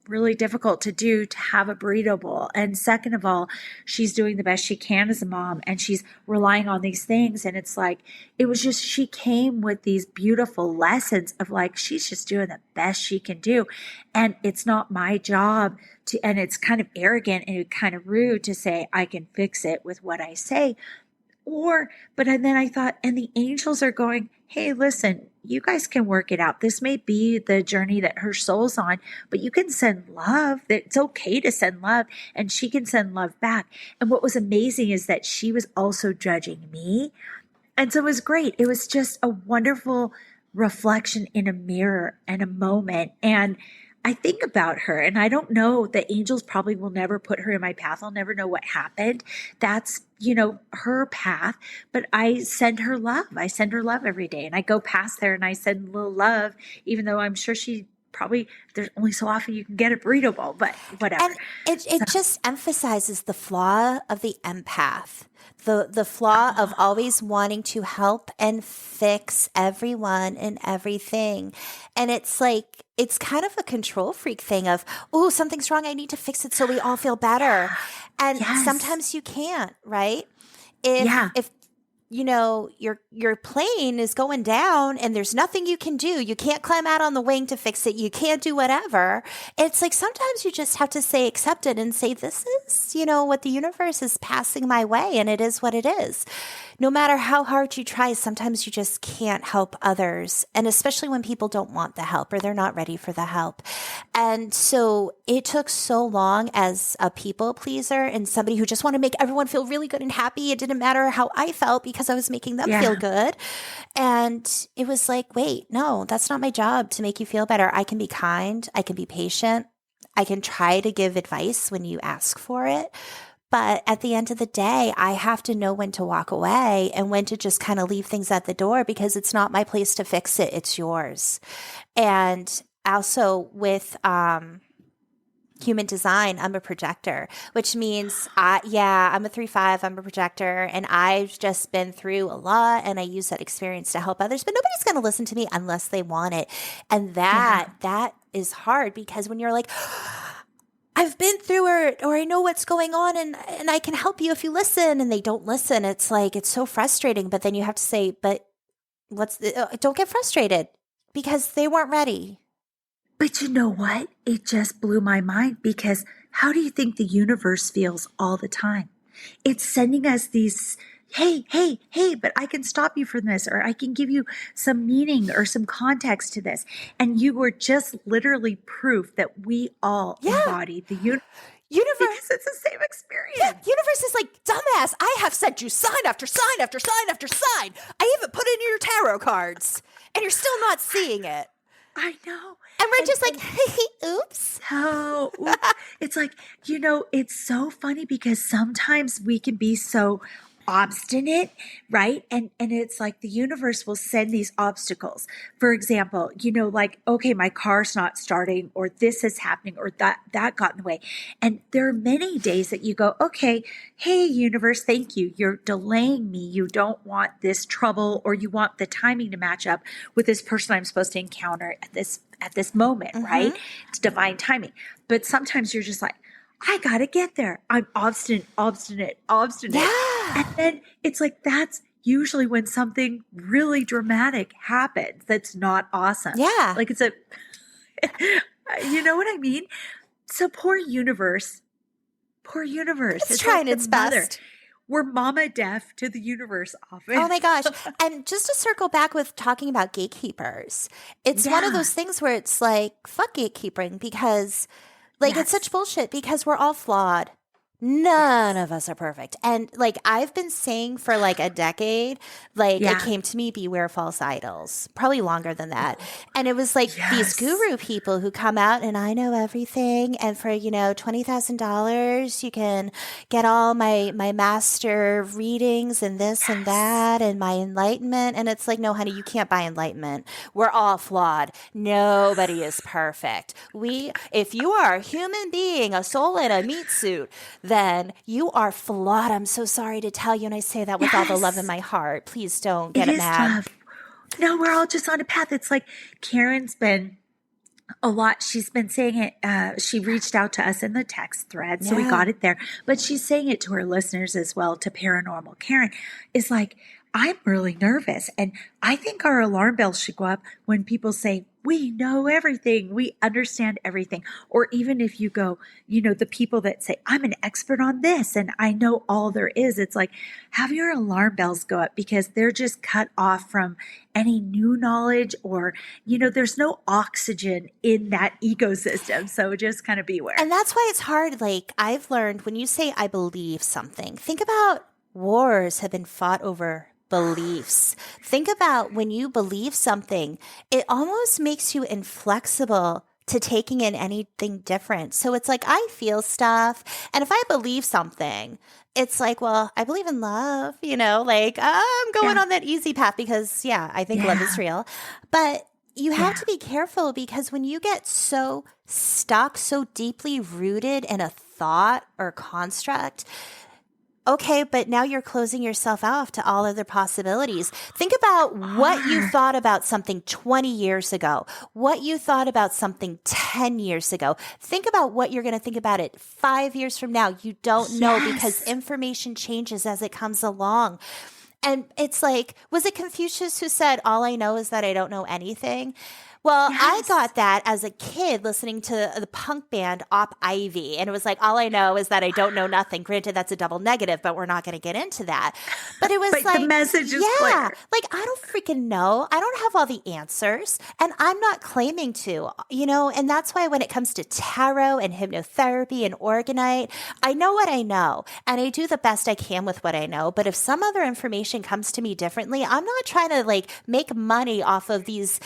really difficult to do to have a breathable. And second of all, she's doing the best she can as a mom and she's relying on these things. And it's like, it was just, she came with these beautiful lessons of like, she's just doing the best she can do. And it's not my job to, and it's kind of arrogant and kind of rude to say, I can fix it with what I say. But then I thought, and the angels are going, hey, listen, you guys can work it out. This may be the journey that her soul's on, but you can send love. It's okay to send love, and she can send love back. And what was amazing is that she was also judging me. And so it was great. It was just a wonderful reflection in a mirror and a moment. And I think about her and I don't know, the angels probably will never put her in my path. I'll never know what happened. That's, her path, but I send her love. I send her love every day and I go past there and I send a little love, even though I'm sure she probably, there's only so often you can get it breathable, but whatever. And it just emphasizes the flaw of the empath. The flaw of always wanting to help and fix everyone and everything. And it's like, it's kind of a control freak thing of, oh, something's wrong. I need to fix it so we all feel better. And sometimes you can't, right? If your plane is going down and there's nothing you can do. You can't climb out on the wing to fix it. You can't do whatever. It's like sometimes you just have to say accept it and say, this is, what the universe is passing my way and it is what it is. No matter how hard you try, sometimes you just can't help others. And especially when people don't want the help or they're not ready for the help. And so it took so long as a people pleaser and somebody who just wanted to make everyone feel really good and happy. It didn't matter how I felt because I was making them feel good. And it was like, wait, no, that's not my job to make you feel better. I can be kind. I can be patient. I can try to give advice when you ask for it. But at the end of the day, I have to know when to walk away and when to just kind of leave things at the door because it's not my place to fix it. It's yours. And also with human design, I'm a projector, which means, I'm a 3/5, I'm a projector, and I've just been through a lot and I use that experience to help others, but nobody's going to listen to me unless they want it. And that is hard because when you're like, I've been through it or I know what's going on and I can help you if you listen and they don't listen. It's like, it's so frustrating, but then you have to say, but don't get frustrated because they weren't ready. But you know what? It just blew my mind because how do you think the universe feels all the time? It's sending us these, hey, but I can stop you from this, or I can give you some meaning or some context to this. And you were just literally proof that we all embody the universe. Because it's the same experience. Yeah, universe is like, dumbass, I have sent you sign after sign after sign after sign. I even put in your tarot cards and you're still not seeing it. I know. And we're just like, oops. Oh, it's like, it's so funny because sometimes we can be so obstinate, right? And it's like the universe will send these obstacles. For example, like, okay, my car's not starting or this is happening or that got in the way. And there are many days that you go, okay, hey, universe, thank you. You're delaying me. You don't want this trouble or you want the timing to match up with this person I'm supposed to encounter at this moment, right? It's divine timing. But sometimes you're just like, I got to get there. I'm obstinate. Yeah. And then it's like, that's usually when something really dramatic happens. That's not awesome. Yeah. Like you know what I mean? So poor universe. It's trying like its best. We're mama deaf to the universe often. Oh my gosh. And just to circle back with talking about gatekeepers, it's one of those things where it's like, fuck gatekeeping because it's such bullshit because we're all flawed. None of us are perfect. And I've been saying for a decade, it came to me, beware false idols, probably longer than that. And it was these guru people who come out and I know everything. And for, $20,000, you can get all my master readings and this and that and my enlightenment. And it's like, no, honey, you can't buy enlightenment. We're all flawed. Nobody is perfect. If you are a human being, a soul in a meat suit, then you are flawed. I'm so sorry to tell you, and I say that with all the love in my heart. Please don't get it mad. Tough. No, we're all just on a path. It's like Karen's been A lot. She's been saying it. She reached out to us in the text thread, so we Yeah. got it there. But she's saying it to her listeners as well, to Paranormal Karen. Is like, I'm really nervous. And I think our alarm bells should go up when people say, we know everything, we understand everything. Or even if you go, the people that say, I'm an expert on this and I know all there is, it's like, have your alarm bells go up, because they're just cut off from any new knowledge, or, there's no oxygen in that ecosystem. So just kind of beware. And that's why it's hard. Like, I've learned, when you say I believe something, think about wars have been fought over beliefs. Think about when you believe something, it almost makes you inflexible to taking in anything different. So it's like, I feel stuff. And if I believe something, it's like, well, I believe in love, like, I'm going on that easy path because, I think love is real. But you have to be careful, because when you get so stuck, so deeply rooted in a thought or construct, okay, but now you're closing yourself off to all other possibilities. Think about what you thought about something 20 years ago, what you thought about something 10 years ago. Think about what you're going to think about it 5 years from now. You don't know, because information changes as it comes along. And it's like, was it Confucius who said, all I know is that I don't know anything? Well, I got that as a kid listening to the punk band Op Ivy. And it was like, all I know is that I don't know nothing. Granted, that's a double negative, but we're not going to get into that. But it was like the message is clear. Like, I don't freaking know. I don't have all the answers. And I'm not claiming to, and that's why when it comes to tarot and hypnotherapy and organite, I know what I know. And I do the best I can with what I know. But if some other information comes to me differently, I'm not trying to make money off of these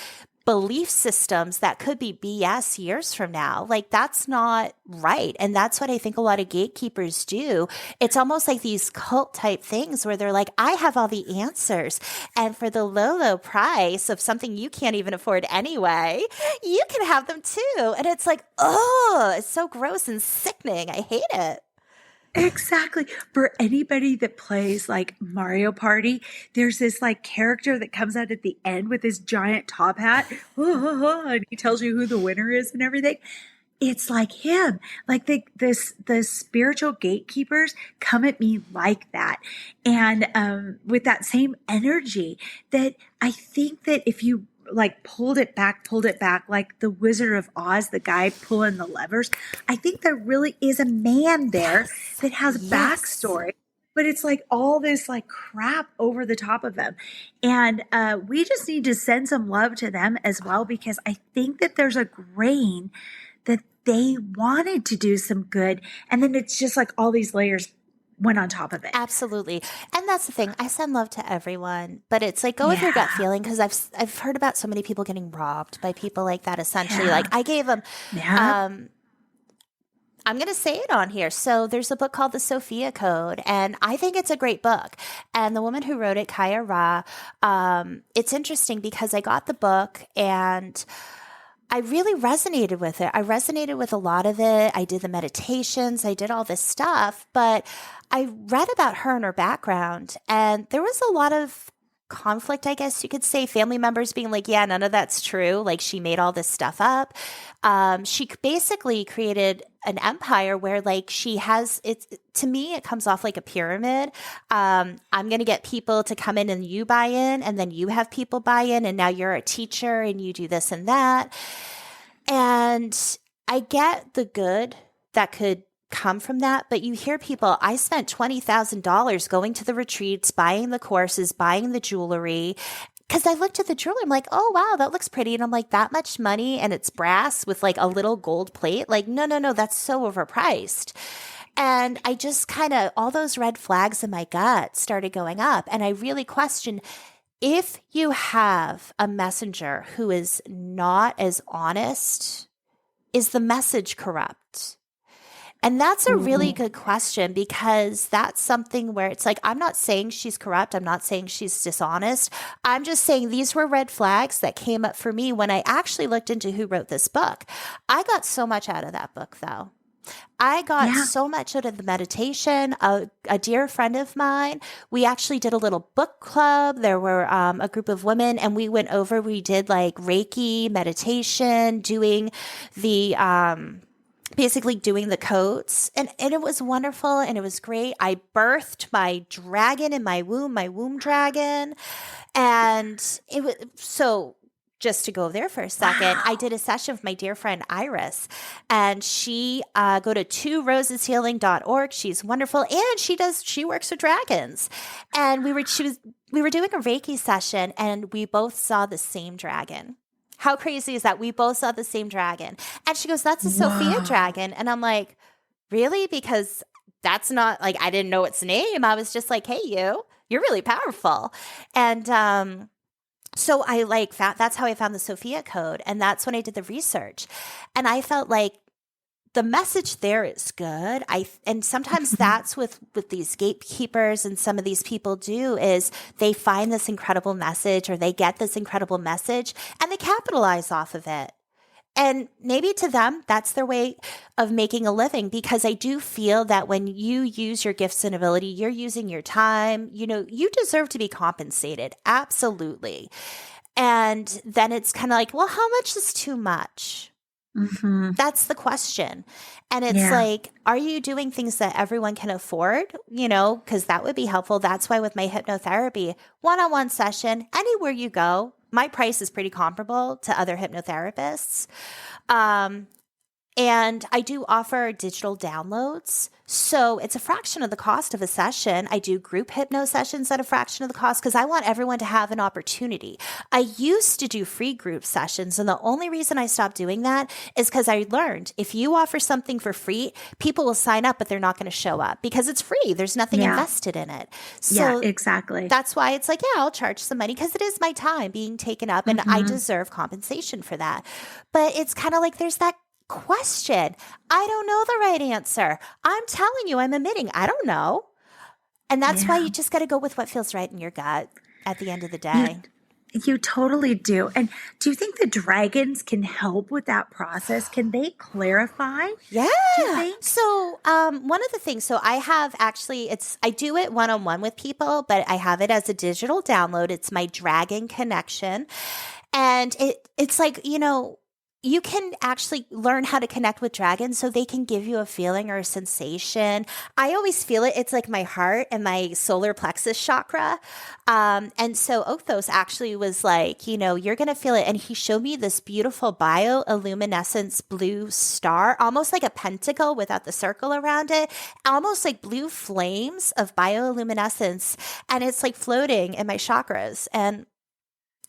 belief systems that could be BS years from now. Like, that's not right. And that's what I think a lot of gatekeepers do. It's almost like these cult type things where they're like, I have all the answers. And for the low, low price of something you can't even afford anyway, you can have them too. And it's like, oh, it's so gross and sickening. I hate it. Exactly. For anybody that plays like Mario Party, there's this character that comes out at the end with this giant top hat, and he tells you who the winner is and everything. It's like him. Like the spiritual gatekeepers come at me like that. And with that same energy, that I think that if you pulled it back like the Wizard of Oz, the guy pulling the levers, I think there really is a man there that has backstory, but it's all this crap over the top of them. And we just need to send some love to them as well, because I think that there's a grain that they wanted to do some good, and then it's just all these layers went on top of it. Absolutely. And that's the thing. I send love to everyone, but it's go with your gut feeling, because I've heard about so many people getting robbed by people like that, essentially. I gave them, I'm going to say it on here. So there's a book called The Sophia Code, and I think it's a great book. And the woman who wrote it, Kaya Ra, it's interesting because I got the book and I really resonated with it. I resonated with a lot of it. I did the meditations. I did all this stuff, but I read about her and her background, and there was a lot of conflict, I guess you could say. Family members being like, yeah, none of that's true. She made all this stuff up. She basically created an empire where she has, to me, it comes off like a pyramid. I'm going to get people to come in and you buy in, and then you have people buy in, and now you're a teacher and you do this and that. And I get the good that could come from that, but you hear people, I spent $20,000 going to the retreats, buying the courses, buying the jewelry, because I looked at the jewelry, I'm like, oh wow, that looks pretty, and I'm like, that much money and it's brass with a little gold plate, no, that's so overpriced. And I just kind of, all those red flags in my gut started going up, and I really questioned, if you have a messenger who is not as honest, is the message corrupt? And that's a really good question, because that's something where it's I'm not saying she's corrupt. I'm not saying she's dishonest. I'm just saying these were red flags that came up for me when I actually looked into who wrote this book. I got so much out of that book, though. I got Yeah. so much out of the meditation. A dear friend of mine, we actually did a little book club. There were a group of women, and we did like Reiki meditation, doing the basically doing the codes, and it was wonderful and it was great. I birthed my dragon in my womb dragon, and it was so. Just to go there for a second, I did a session with my dear friend Iris, and she go to tworoseshealing.org. She's wonderful, and she works with dragons. And we were doing a Reiki session, and we both saw the same dragon. How crazy is that? We both saw the same dragon. And she goes, "That's a Sophia dragon." And I'm like, "Really?" Because that's not like, I didn't know its name. I was just like, "Hey, you're really powerful." And so I that's how I found the Sophia code. And that's when I did the research. And I felt like the message there is good. And sometimes that's with these gatekeepers, and some of these people do, is they find this incredible message, or they get this incredible message and they capitalize off of it. And maybe to them, that's their way of making a living, because I do feel that when you use your gifts and ability, you're using your time, you deserve to be compensated. Absolutely. And then it's kind of like, well, how much is too much? Mm-hmm. That's the question. And it's like, are you doing things that everyone can afford? Because that would be helpful. That's why with my hypnotherapy, one-on-one session, anywhere you go, my price is pretty comparable to other hypnotherapists. And I do offer digital downloads. So it's a fraction of the cost of a session. I do group hypno sessions at a fraction of the cost because I want everyone to have an opportunity. I used to do free group sessions, and the only reason I stopped doing that is because I learned if you offer something for free, people will sign up, but they're not going to show up because it's free. There's nothing invested in it. So exactly. That's why it's like, I'll charge some money because it is my time being taken up, and I deserve compensation for that. But it's kind of like there's that question. I don't know the right answer. I'm telling you, I'm admitting I don't know. And that's why you just got to go with what feels right in your gut at the end of the day. You totally do. And do you think the dragons can help with that process? Can they clarify? Yeah. Do you think? So one of the things, so I have actually, I do it one-on-one with people, but I have it as a digital download. It's my Dragon Connection. And it's like, you can actually learn how to connect with dragons so they can give you a feeling or a sensation. I always feel it. It's like my heart and my solar plexus chakra. And so Othos actually was like, you're going to feel it. And he showed me this beautiful bioluminescence blue star, almost like a pentacle without the circle around it, almost like blue flames of bioluminescence. And it's like floating in my chakras. And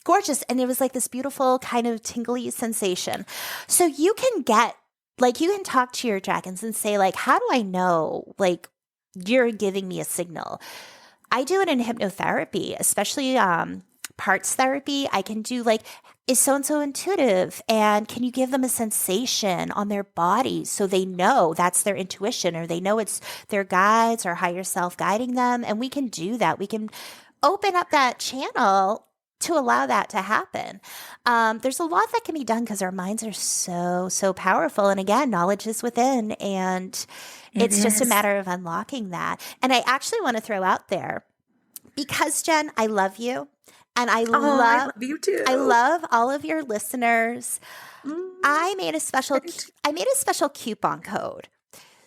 gorgeous. And it was like this beautiful kind of tingly sensation. So you can you can talk to your dragons and say, like, how do I know, like, you're giving me a signal? I do it in hypnotherapy, especially parts therapy. I can do like, is so-and-so intuitive? And can you give them a sensation on their body so they know that's their intuition, or they know it's their guides or higher self guiding them? And we can do that. We can open up that channel to allow that to happen. There's a lot that can be done because our minds are so powerful. And again, knowledge is within, and it's just a matter of unlocking that. And I actually want to throw out there, because Jen, I love you. And I love you too. I love all of your listeners. I made a special coupon code.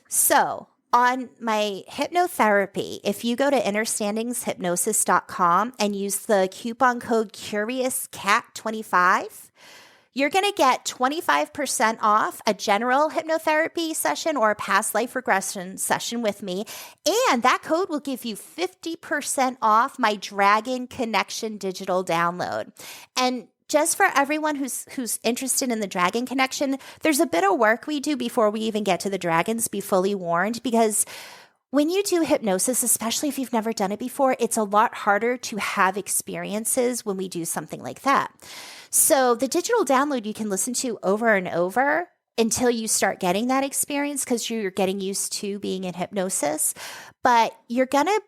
So on my hypnotherapy, if you go to innerstandingshypnosis.com and use the coupon code CuriousCat25, you're going to get 25% off a general hypnotherapy session or a past life regression session with me. And that code will give you 50% off my Dragon Connection digital download. And just for everyone who's interested in the Dragon Connection, there's a bit of work we do before we even get to the dragons, be fully warned, because when you do hypnosis, especially if you've never done it before, it's a lot harder to have experiences when we do something like that. So the digital download you can listen to over and over until you start getting that experience, because you're getting used to being in hypnosis. But you're going to,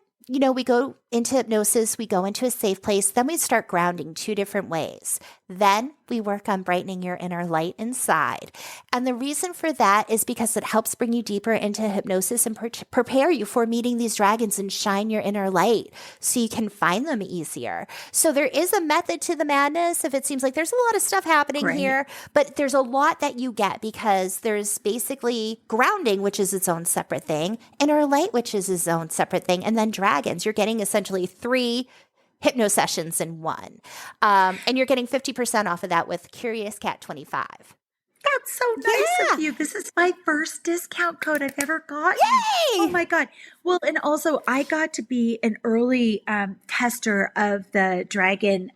we go into hypnosis, we go into a safe place, then we start grounding 2 different ways. Then we work on brightening your inner light inside. And the reason for that is because it helps bring you deeper into hypnosis and prepare you for meeting these dragons and shine your inner light so you can find them easier. So there is a method to the madness if it seems like there's a lot of stuff happening here, but there's a lot that you get because there's basically grounding, which is its own separate thing, inner light, which is its own separate thing, and then dragons. You're getting essentially 3 hypno sessions in one. And you're getting 50% off of that with Curious Cat 25. That's so nice of you. This is my first discount code I've ever gotten. Yay! Oh my God. Well, and also I got to be an early tester of the dragon,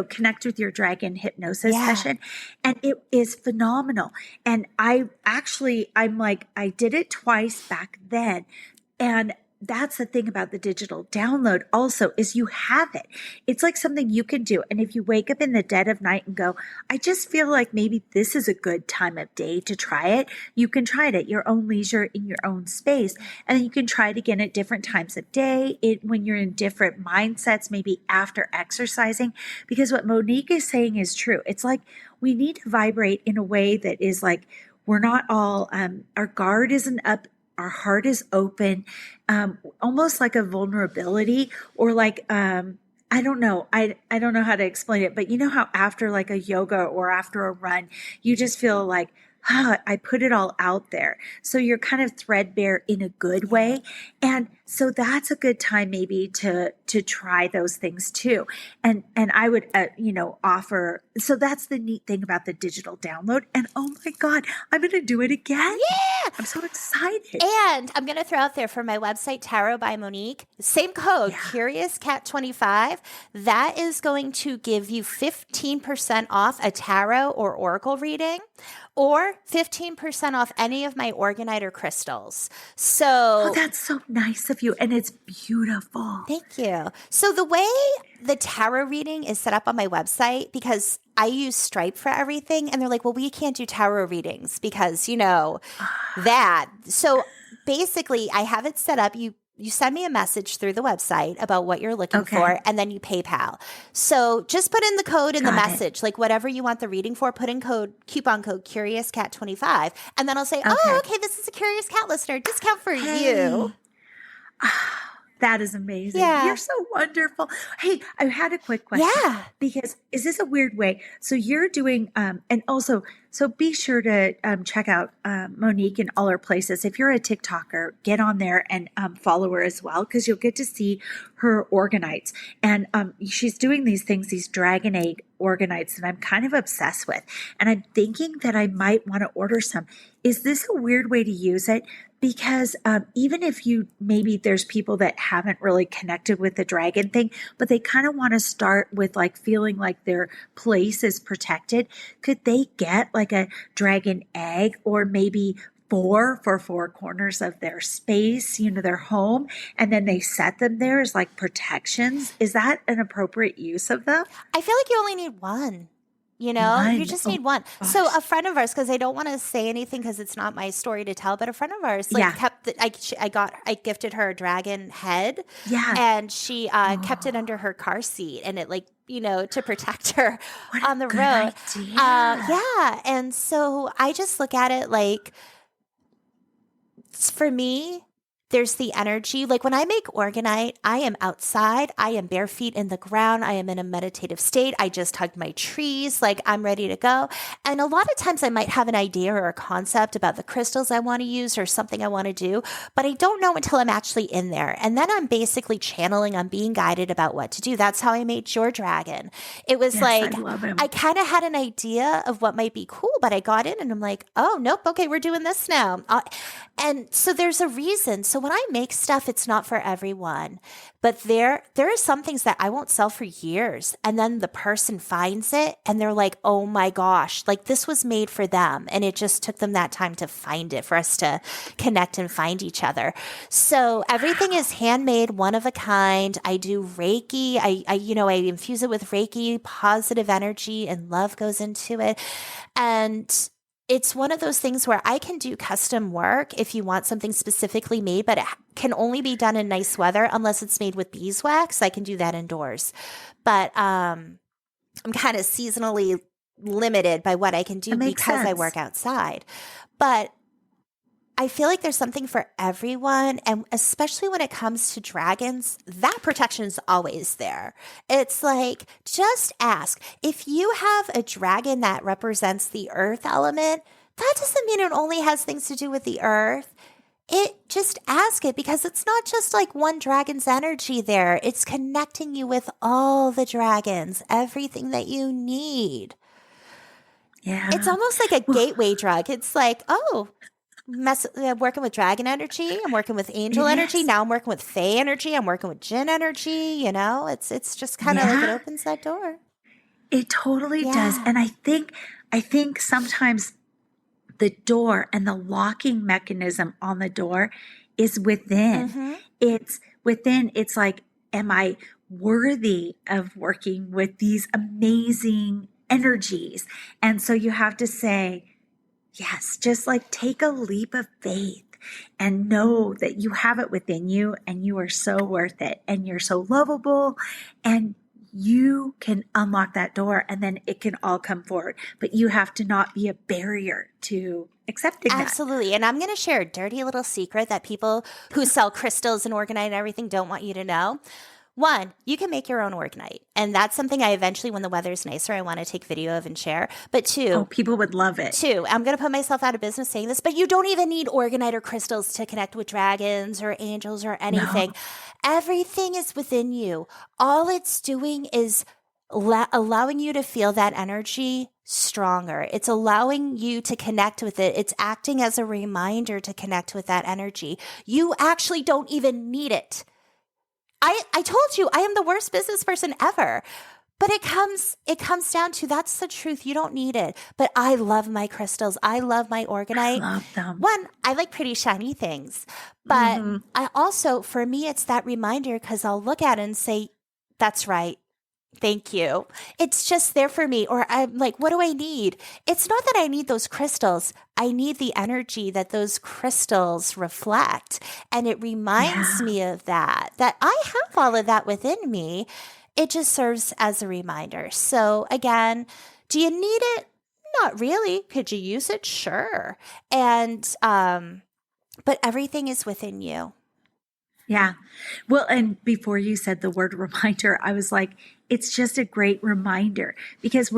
connect with your dragon hypnosis session. And it is phenomenal. And I'm like, I did it twice back then. And that's the thing about the digital download also is you have it. It's like something you can do. And if you wake up in the dead of night and go, I just feel like maybe this is a good time of day to try it, you can try it at your own leisure in your own space. And then you can try it again at different times of day, when you're in different mindsets, maybe after exercising. Because what Monique is saying is true. It's like we need to vibrate in a way that is like, we're not all, our guard isn't up, our heart is open, almost like a vulnerability or like, I don't know. I don't know how to explain it, but you know how after like a yoga or after a run, you just feel like, I put it all out there. So you're kind of threadbare in a good way. And so that's a good time maybe to try those things too. And I would, offer, so that's the neat thing about the digital download. And oh my God, I'm going to do it again. Yeah. I'm so excited. And I'm going to throw out there for my website, Tarot by Monique, same code, Curious Cat 25. That is going to give you 15% off a tarot or oracle reading, or 15% off any of my Organiter crystals. So that's so nice of you. And it's beautiful. Thank you. So the way the tarot reading is set up on my website, because I use Stripe for everything, and they're like, well, we can't do tarot readings because, that. So basically, I have it set up. You send me a message through the website about what you're looking for, and then you PayPal. So just put in the code in the message, like whatever you want the reading for, put in coupon code CuriousCat25, and then I'll say, okay, this is a Curious Cat listener, discount for you. That is amazing. Yeah. You're so wonderful. Hey, I had a quick question. Yeah. Because is this a weird way? So you're doing, and also, so be sure to check out Monique in all her places. If you're a TikToker, get on there and follow her as well, because you'll get to see her organites. And she's doing these things, these dragon egg organites that I'm kind of obsessed with. And I'm thinking that I might want to order some. Is this a weird way to use it? Because even if maybe there's people that haven't really connected with the dragon thing, but they kind of want to start with like feeling like their place is protected, could they get like a dragon egg or maybe 4 for 4 corners of their space, their home, and then they set them there as like protections? Is that an appropriate use of them? I feel like you only need one. You just need one. Gosh. So a friend of ours, because I don't want to say anything because it's not my story to tell, but a friend of ours I gifted her a dragon head, and she kept it under her car seat, and it to protect her on the road. And so I just look at it like, for me, there's the energy. Like when I make Organite, I am outside. I am bare feet in the ground. I am in a meditative state. I just hugged my trees. Like I'm ready to go. And a lot of times I might have an idea or a concept about the crystals I want to use or something I want to do, but I don't know until I'm actually in there. And then I'm basically channeling, I'm being guided about what to do. That's how I made your dragon. It was I kind of had an idea of what might be cool, but I got in and I'm like, oh, nope. Okay, we're doing this now. And so there's a reason. So when I make stuff, it's not for everyone, but there are some things that I won't sell for years. And then the person finds it and they're like, oh my gosh, like this was made for them. And it just took them that time to find it, for us to connect and find each other. So everything is handmade, one of a kind. I do Reiki. I infuse it with Reiki, positive energy, and love goes into it. And it's one of those things where I can do custom work if you want something specifically made, but it can only be done in nice weather unless it's made with beeswax. I can do that indoors. But I'm kind of seasonally limited by what I can do because I work outside. But I feel like there's something for everyone. And especially when it comes to dragons, that protection is always there. It's like, just ask. If you have a dragon that represents the earth element, that doesn't mean it only has things to do with the earth. Just ask it, because it's not just like one dragon's energy there. It's connecting you with all the dragons, everything that you need. Yeah. It's almost like a gateway drug. It's like, working with dragon energy. I'm working with angel energy. Now I'm working with fae energy. I'm working with jinn energy. It's just kind of like it opens that door. It totally does. And I think sometimes the door and the locking mechanism on the door is within. Mm-hmm. It's within. It's like, am I worthy of working with these amazing energies? And so you have to say, yes, just like take a leap of faith and know that you have it within you and you are so worth it and you're so lovable and you can unlock that door and then it can all come forward. But you have to not be a barrier to accepting that. Absolutely. And I'm going to share a dirty little secret that people who sell crystals and organite and everything don't want you to know. One, you can make your own organite. And that's something I eventually, when the weather's nicer, I want to take video of and share. But two, people would love it. Two, I'm going to put myself out of business saying this, but you don't even need organite or crystals to connect with dragons or angels or anything. No. Everything is within you. All it's doing is allowing you to feel that energy stronger. It's allowing you to connect with it. It's acting as a reminder to connect with that energy. You actually don't even need it. I told you I am the worst business person ever. But it comes down to, that's the truth. You don't need it. But I love my crystals. I love my organite. I love them. One, I like pretty shiny things. But I also, for me, it's that reminder, because I'll look at it and say, that's right. Thank you. It's just there for me. Or I'm like, what do I need? It's not that I need those crystals. I need the energy that those crystals reflect. And it reminds me of that I have all of that within me. It just serves as a reminder. So again, do you need it? Not really. Could you use it? Sure. And, but everything is within you. Yeah. Well, and before you said the word reminder, I was like, it's just a great reminder, because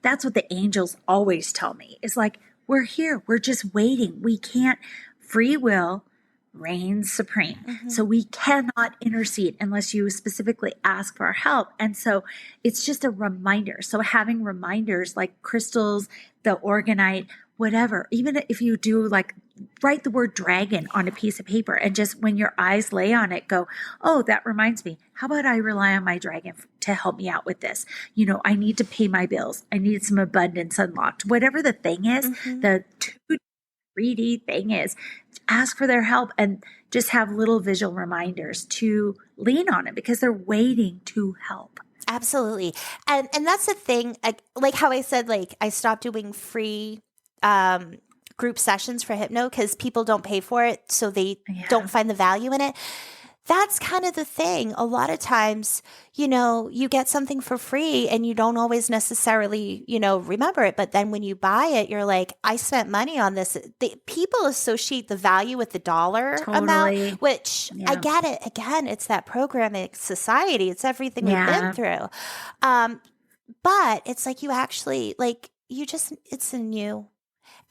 that's what the angels always tell me. It's like, we're here. We're just waiting. We can't, free will reigns supreme. Mm-hmm. So we cannot intercede unless you specifically ask for our help. And so it's just a reminder. So having reminders like crystals, the organite, whatever, even if you do like write the word dragon on a piece of paper and just when your eyes lay on it, go, oh, that reminds me. How about I rely on my dragon to help me out with this? I need to pay my bills. I need some abundance unlocked. Whatever the thing is, the 3D thing is, ask for their help and just have little visual reminders to lean on it, because they're waiting to help. Absolutely. And that's the thing, like how I said, like I stopped doing free group sessions for hypno because people don't pay for it. So they don't find the value in it. That's kind of the thing. A lot of times, you get something for free and you don't always necessarily, remember it. But then when you buy it, you're like, I spent money on this. People associate the value with the dollar amount, which I get it. Again, it's that programming society. It's everything we've been through. But it's like you actually, it's a new.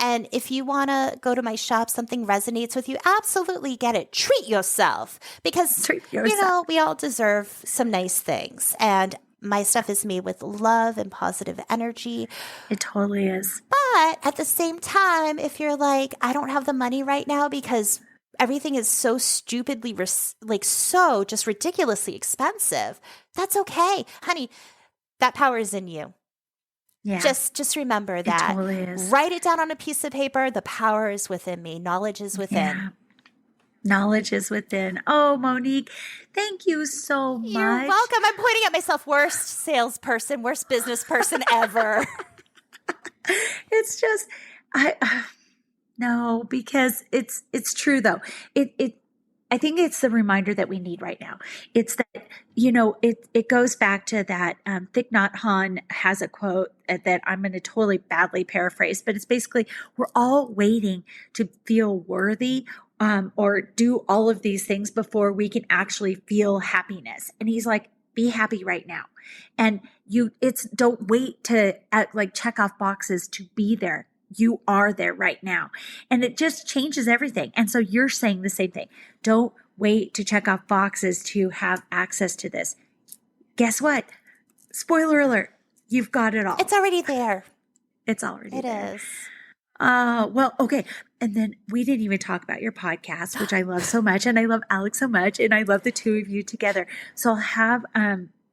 And if you want to go to my shop, something resonates with you, absolutely get it. Treat yourself, because, we all deserve some nice things. And my stuff is made with love and positive energy. It totally is. But at the same time, if you're like, I don't have the money right now because everything is so stupidly, so just ridiculously expensive, that's okay. Honey, that power is in you. Yeah. Just remember that. It totally is. Write it down on a piece of paper. The power is within me. Knowledge is within. Yeah. Knowledge is within. Oh, Monique, thank you so much. You're welcome. I'm pointing at myself. Worst salesperson, worst business person ever. It's just, I no, because it's true though. It I think it's the reminder that we need right now. It's that, it goes back to that. Thich Nhat Hanh has a quote that I'm going to totally badly paraphrase, but it's basically, we're all waiting to feel worthy, or do all of these things before we can actually feel happiness. And he's like, be happy right now. And don't wait to check off boxes to be there. You are there right now. And it just changes everything. And so you're saying the same thing. Don't wait to check off boxes to have access to this. Guess what? Spoiler alert. You've got it all. It's already there. It's already there. It is. Well, okay. And then we didn't even talk about your podcast, which I love so much. And I love Alex so much. And I love the two of you together. So I'll have,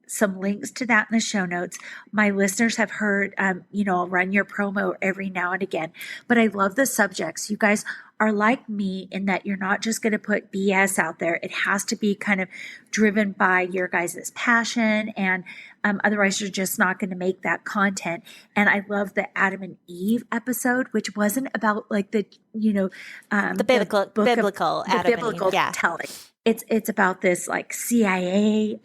some links to that in the show notes. My listeners have heard, I'll run your promo every now and again, but I love the subjects. You guys are like me in that you're not just going to put BS out there. It has to be kind of driven by your guys' passion, and otherwise you're just not going to make that content. And I love the Adam and Eve episode, which wasn't about the biblical Adam and Eve. Yeah. Telling. It's about this CIA,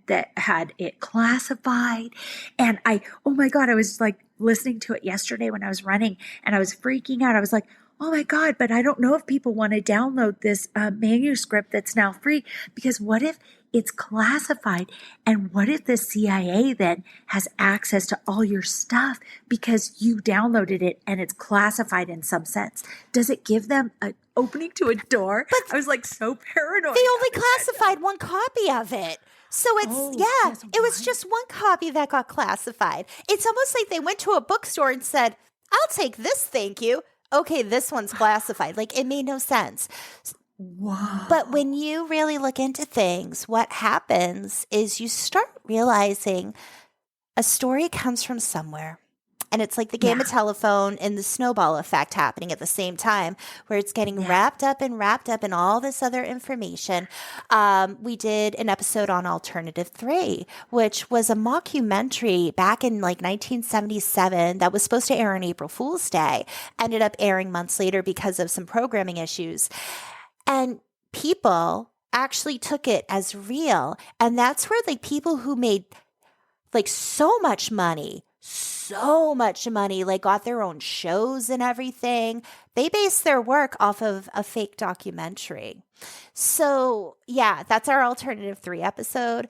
that had it classified. And oh my God, I was listening to it yesterday when I was running, and I was freaking out. I was like, oh my God, but I don't know if people want to download this manuscript that's now free, because what if it's classified? And what if the CIA then has access to all your stuff because you downloaded it and it's classified in some sense? Does it give them an opening to a door? But I was so paranoid. They only classified one copy of it. So it was just one copy that got classified. It's almost like they went to a bookstore and said, I'll take this, thank you. Okay, this one's classified. It made no sense. Wow. But when you really look into things, what happens is you start realizing a story comes from somewhere. And it's like the game of telephone and the snowball effect happening at the same time, where it's getting wrapped up in all this other information. We did an episode on Alternative 3, which was a mockumentary back in 1977 that was supposed to air on April Fool's Day. Ended up airing months later because of some programming issues. And people actually took it as real. And that's where people who made so much money, got their own shows and everything. They based their work off of a fake documentary. So yeah, that's our Alternative 3 episode.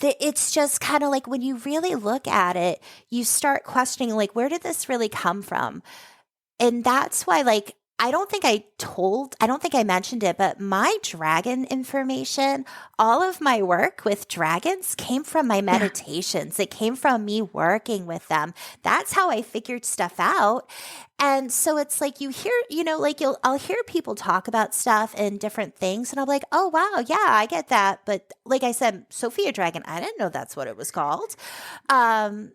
It's just kind of when you really look at it, you start questioning, where did this really come from? And that's why, I don't think I mentioned it, but my dragon information, all of my work with dragons came from my meditations. It came from me working with them. That's how I figured stuff out. And so it's you hear, I'll hear people talk about stuff and different things, and I'm like, oh, wow, yeah, I get that. But like I said, Sophia Dragon, I didn't know that's what it was called.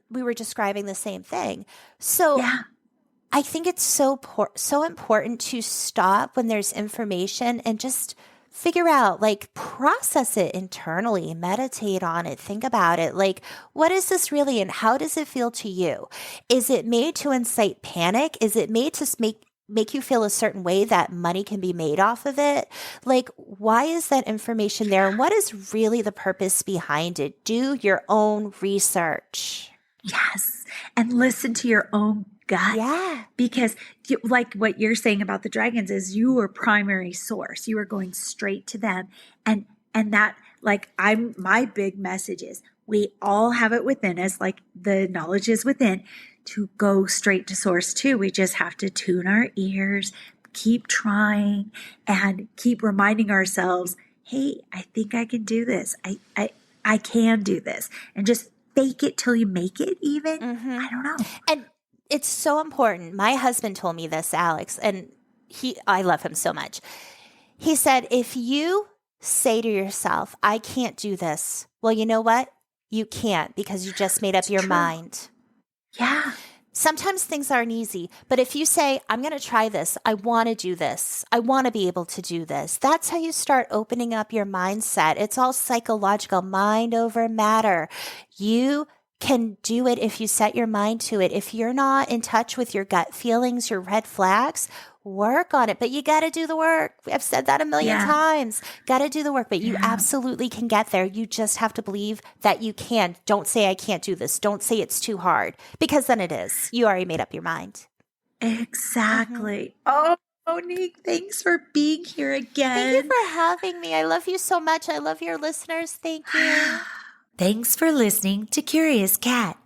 We were describing the same thing. So I think it's so important to stop when there's information and just figure out, process it internally, meditate on it, think about it. What is this really, and how does it feel to you? Is it made to incite panic? Is it made to make you feel a certain way that money can be made off of it? Why is that information there? And what is really the purpose behind it? Do your own research. Yes. And listen to your own gut. Yeah. Because what you're saying about the dragons is your primary source. You are going straight to them. And that, my big message is we all have it within us. The knowledge is within, to go straight to source too. We just have to tune our ears, keep trying, and keep reminding ourselves, hey, I think I can do this. I can do this. And just fake it till you make it even. Mm-hmm. I don't know. And it's so important. My husband told me this, Alex, and I love him so much. He said, if you say to yourself, I can't do this, well, you know what? You can't, because you just made up your mind. Yeah. Sometimes things aren't easy, but if you say, I'm going to try this, I want to do this, I want to be able to do this, that's how you start opening up your mindset. It's all psychological, mind over matter. You can do it if you set your mind to it. If you're not in touch with your gut feelings, your red flags, work on it. But you got to do the work. I've said that a million times. Got to do the work, but you absolutely can get there. You just have to believe that you can. Don't say, I can't do this. Don't say it's too hard, because then it is. You already made up your mind. Exactly. Oh, Monique, thanks for being here again. Thank you for having me. I love you so much. I love your listeners. Thank you. Thanks for listening to Curious Cat.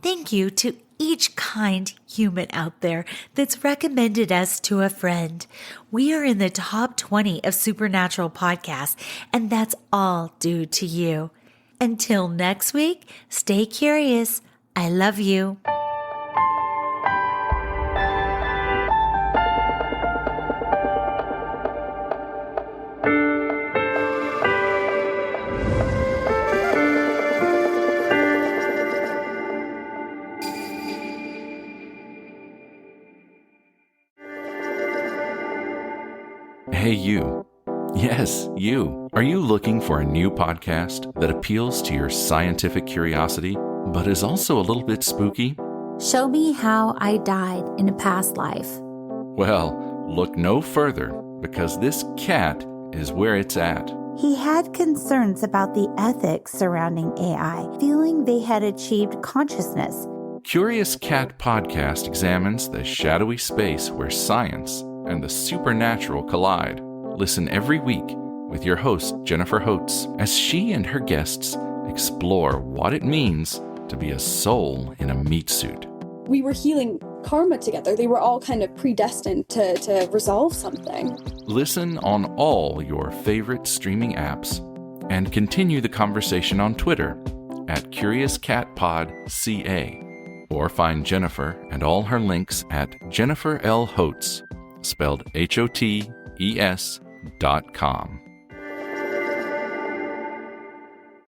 Thank you to each kind human out there that's recommended us to a friend. We are in the top 20 of supernatural podcasts, and that's all due to you. Until next week, stay curious. I love you. Hey, you. Yes, you. Are you looking for a new podcast that appeals to your scientific curiosity, but is also a little bit spooky? Show me how I died in a past life. Well, look no further, because this cat is where it's at. He had concerns about the ethics surrounding AI, feeling they had achieved consciousness. Curious Cat Podcast examines the shadowy space where science and the supernatural collide. Listen every week with your host, Jennifer Holtz, as she and her guests explore what it means to be a soul in a meat suit. We were healing karma together. They were all kind of predestined to resolve something. Listen on all your favorite streaming apps and continue the conversation on Twitter at CuriousCatPodCA, or find Jennifer and all her links at Jennifer L. Holtz, spelled HOTES.com.